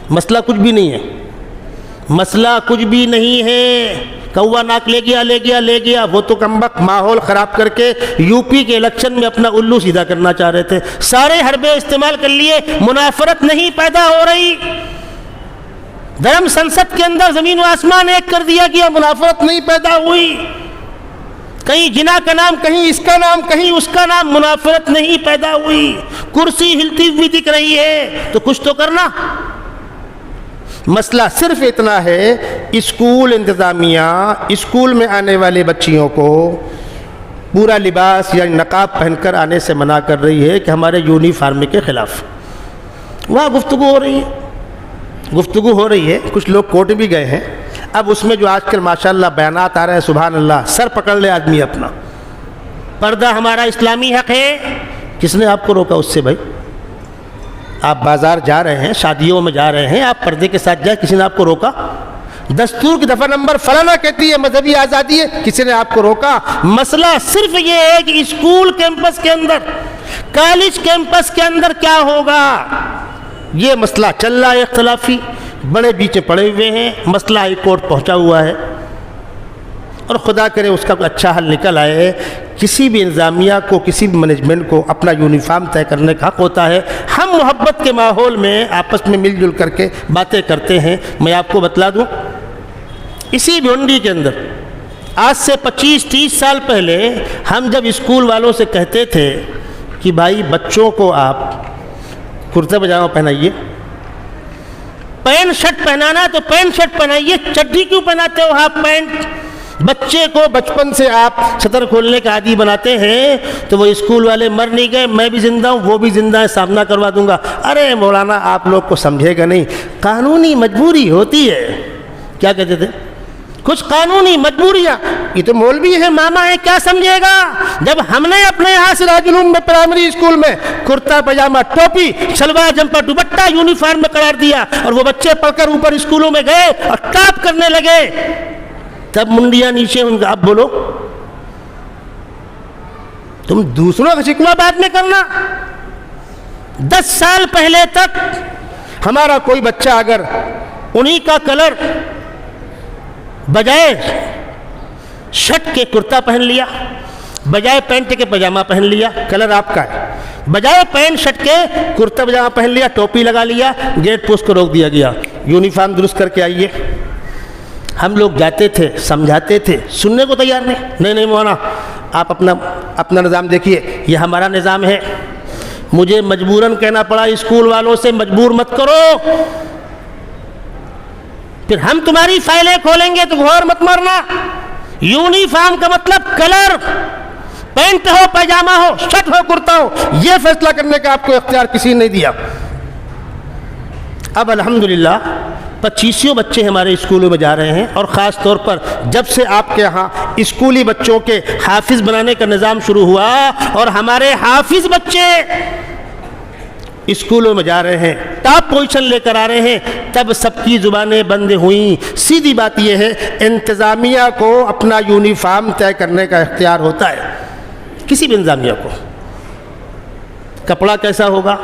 A: مسئلہ کچھ بھی نہیں ہے, مسئلہ کچھ بھی نہیں ہے. کوا ناک لے گیا, وہ تو کمبخت ماحول خراب کر کے یو پی کے الیکشن میں اپنا الو سیدھا کرنا چاہ رہے تھے. سارے حربے استعمال کر لیے, منافرت نہیں پیدا ہو رہی. دھرم سنسد کے اندر زمین و آسمان ایک کر دیا گیا, منافرت نہیں پیدا ہوئی. کہیں جنا کا نام, کہیں اس کا نام, کہیں اس کا نام, منافرت نہیں پیدا ہوئی. کرسی ہلتی ہوئی دکھ رہی ہے تو کچھ تو کرنا. مسئلہ صرف اتنا ہے, اسکول انتظامیہ اسکول میں آنے والے بچیوں کو پورا لباس یا نقاب پہن کر آنے سے منع کر رہی ہے کہ ہمارے یونیفارم کے خلاف. وہاں گفتگو ہو رہی ہے, کچھ لوگ کورٹ بھی گئے ہیں. اب اس میں جو آج کل ماشاءاللہ بیانات آ رہے ہیں, سبحان اللہ, سر پکڑ لے آدمی اپنا. پردہ ہمارا اسلامی حق ہے, کس نے آپ کو روکا اس سے؟ بھائی آپ بازار جا رہے ہیں, شادیوں میں جا رہے ہیں, آپ پردے کے ساتھ جائیں, کسی نے آپ کو روکا؟ دستور کی دفعہ نمبر فلانا کہتی ہے مذہبی آزادی ہے, کسی نے آپ کو روکا؟ مسئلہ صرف یہ ہے کہ اسکول کیمپس کے اندر, کالج کیمپس کے اندر کیا ہوگا, یہ مسئلہ چل رہا ہے اختلافی. بڑے بیچے پڑے ہوئے ہیں, مسئلہ ہائی کورٹ پہنچا ہوا ہے, اور خدا کرے اس کا کوئی اچھا حل نکل آئے. کسی بھی انتظامیہ کو, کسی بھی مینجمنٹ کو اپنا یونیفارم طے کرنے کا حق ہوتا ہے. ہم محبت کے ماحول میں آپس میں مل جل کر کے باتیں کرتے ہیں. میں آپ کو بتلا دوں, اسی بھونڈی کے اندر آج سے 25-30 سال پہلے ہم جب اسکول والوں سے کہتے تھے کہ بھائی بچوں کو آپ کرتا پجامہ پہنائیے, پینٹ شرٹ پہنانا تو پینٹ شرٹ پہنائیے, چڈی کیوں پہناتے ہو ہاف پینٹ؟ بچے کو بچپن سے آپ سطر کھولنے کا عادی بناتے ہیں تو وہ اسکول والے مر نہیں گئے، میں بھی زندہ ہوں وہ بھی زندہ ہے، سامنا کروا دوں گا۔ ارے مولانا آپ لوگ کو سمجھے گا نہیں، قانونی مجبوری ہوتی ہے۔ کیا کہتے تھے؟ کچھ قانونی مجبوریاں۔ یہ تو مولوی ہے، ماما ہے، کیا سمجھے گا؟ جب ہم نے اپنے یہاں سراج العلوم میں پرائمری اسکول میں کرتا پاجامہ، ٹوپی، شلوار، جمپر، دوپٹہ یونیفارم میں قرار دیا اور وہ بچے پڑھ کر اوپر اسکولوں میں گئے اور ٹاپ کرنے لگے، تب منڈیاں نیچے ان کا۔ اب بولو، تم دوسروں کا شکوہ بعد میں کرنا۔ 10 سال پہلے تک ہمارا کوئی بچہ اگر انہی کا کلر بجائے شرٹ کے کرتا پہن لیا، بجائے پینٹ کے پاجامہ پہن لیا، کلر آپ کا ہے، بجائے پینٹ شرٹ کے کرتا پاجامہ پہن لیا، ٹوپی لگا لیا، گیٹ پہ اس کو روک دیا گیا، یونیفارم درست کر کے آئیے۔ ہم لوگ جاتے تھے، سمجھاتے تھے، سننے کو تیار نہیں مولانا آپ اپنا نظام دیکھیے، یہ ہمارا نظام ہے، مجھے مجبوراً کہنا پڑا اسکول والوں سے مجبور مت کرو، پھر ہم تمہاری فائلیں کھولیں گے تو غور مت مارنا۔ یونیفارم کا مطلب کلر، پینٹ ہو، پاجامہ ہو، شرٹ ہو، کرتا ہو، یہ فیصلہ کرنے کا آپ کو اختیار کسی نے نہیں دیا۔ اب الحمدللہ 25 بچے ہمارے اسکولوں میں جا رہے ہیں، اور خاص طور پر جب سے آپ کے ہاں اسکولی بچوں کے حافظ بنانے کا نظام شروع ہوا اور ہمارے حافظ بچے اسکولوں میں جا رہے ہیں، ٹاپ پوزیشن لے کر آ رہے ہیں، تب سب کی زبانیں بند ہوئیں۔ سیدھی بات یہ ہے، انتظامیہ کو اپنا یونیفارم طے کرنے کا اختیار ہوتا ہے، کسی بھی انتظامیہ کو۔ کپڑا کیسا ہوگا،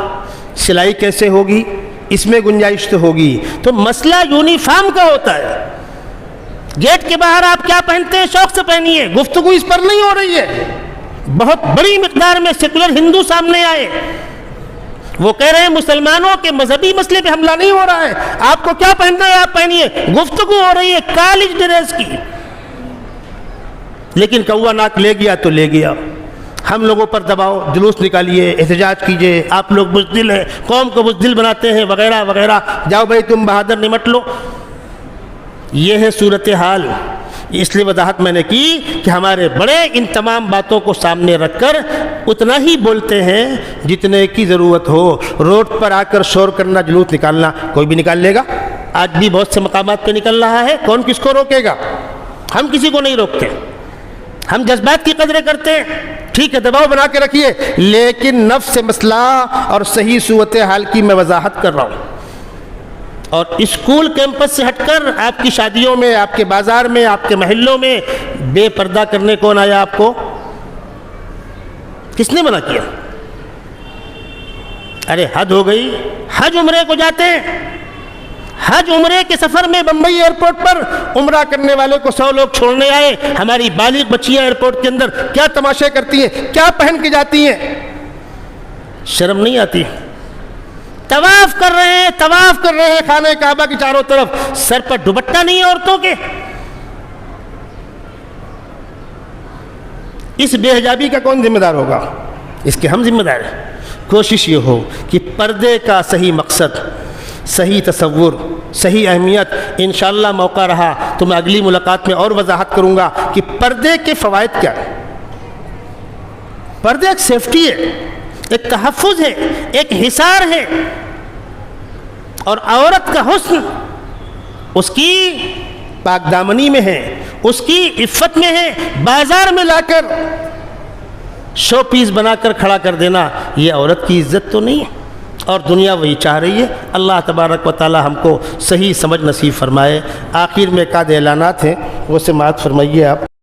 A: سلائی کیسے ہوگی، اس میں گنجائش تو ہوگی، تو مسئلہ یونیفارم کا ہوتا ہے۔ گیٹ کے باہر آپ کیا پہنتے ہیں شوق سے پہنیے، گفتگو اس پر نہیں ہو رہی ہے۔ بہت بڑی مقدار میں سیکولر ہندو سامنے آئے، وہ کہہ رہے ہیں مسلمانوں کے مذہبی مسئلے پہ حملہ نہیں ہو رہا ہے، آپ کو کیا پہننا ہے آپ پہنیے، گفتگو ہو رہی ہے کالج ڈریس کی۔ لیکن کوا ناک لے گیا تو لے گیا، ہم لوگوں پر دباؤ، جلوس نکالیے، احتجاج کیجئے، آپ لوگ بزدل ہیں، قوم کو بزدل بناتے ہیں، وغیرہ وغیرہ، جاؤ بھائی تم بہادر نمٹ لو۔ یہ ہے صورتحال۔ اس لیے وضاحت میں نے کی کہ ہمارے بڑے ان تمام باتوں کو سامنے رکھ کر اتنا ہی بولتے ہیں جتنے کی ضرورت ہو۔ روڈ پر آ کر شور کرنا، جلوس نکالنا کوئی بھی نکال لے گا، آج بھی بہت سے مقامات پہ نکل رہا ہے، کون کس کو روکے گا؟ ہم کسی کو نہیں روکتے، ہم جذبات کی قدریں کرتے ہیں، ٹھیک ہے دباؤ بنا کے رکھیے، لیکن نفس مسئلہ اور صحیح صورتحال کی میں وضاحت کر رہا ہوں۔ اور اسکول کیمپس سے ہٹ کر آپ کی شادیوں میں، آپ کے بازار میں، آپ کے محلوں میں بے پردہ کرنے کون آیا آپ کو؟ کس نے منع کیا؟ ارے حد ہو گئی۔ حج عمرے کو جاتے ہیں، حج عمرے کے سفر میں بمبئی ایئرپورٹ پر عمرہ کرنے والے کو 100 لوگ چھوڑنے آئے، ہماری بالغ بچیاں ایئرپورٹ کے اندر کیا تماشے کرتی ہیں، کیا پہن کے جاتی ہیں، شرم نہیں آتی؟ طواف کر رہے ہیں خانہ کعبہ کی چاروں طرف، سر پر دوپٹہ نہیں ہے عورتوں کے۔ اس بے حجابی کا کون ذمہ دار ہوگا؟ اس کے ہم ذمہ دار ہیں۔ کوشش یہ ہو کہ پردے کا صحیح مقصد، صحیح تصور، صحیح اہمیت، انشاءاللہ موقع رہا تو میں اگلی ملاقات میں اور وضاحت کروں گا کہ پردے کے فوائد کیا ہیں۔ پردے ایک سیفٹی ہے، ایک تحفظ ہے، ایک حصار ہے، اور عورت کا حسن اس کی پاک دامنی میں ہے، اس کی عفت میں ہے۔ بازار میں لا کر شو پیس بنا کر کھڑا کر دینا یہ عورت کی عزت تو نہیں ہے، اور دنیا وہی چاہ رہی ہے۔ اللہ تبارک و تعالی ہم کو صحیح سمجھ نصیب فرمائے۔ آخر میں ایک آدھ اعلانات ہیں، وہ سماعت فرمائیے آپ۔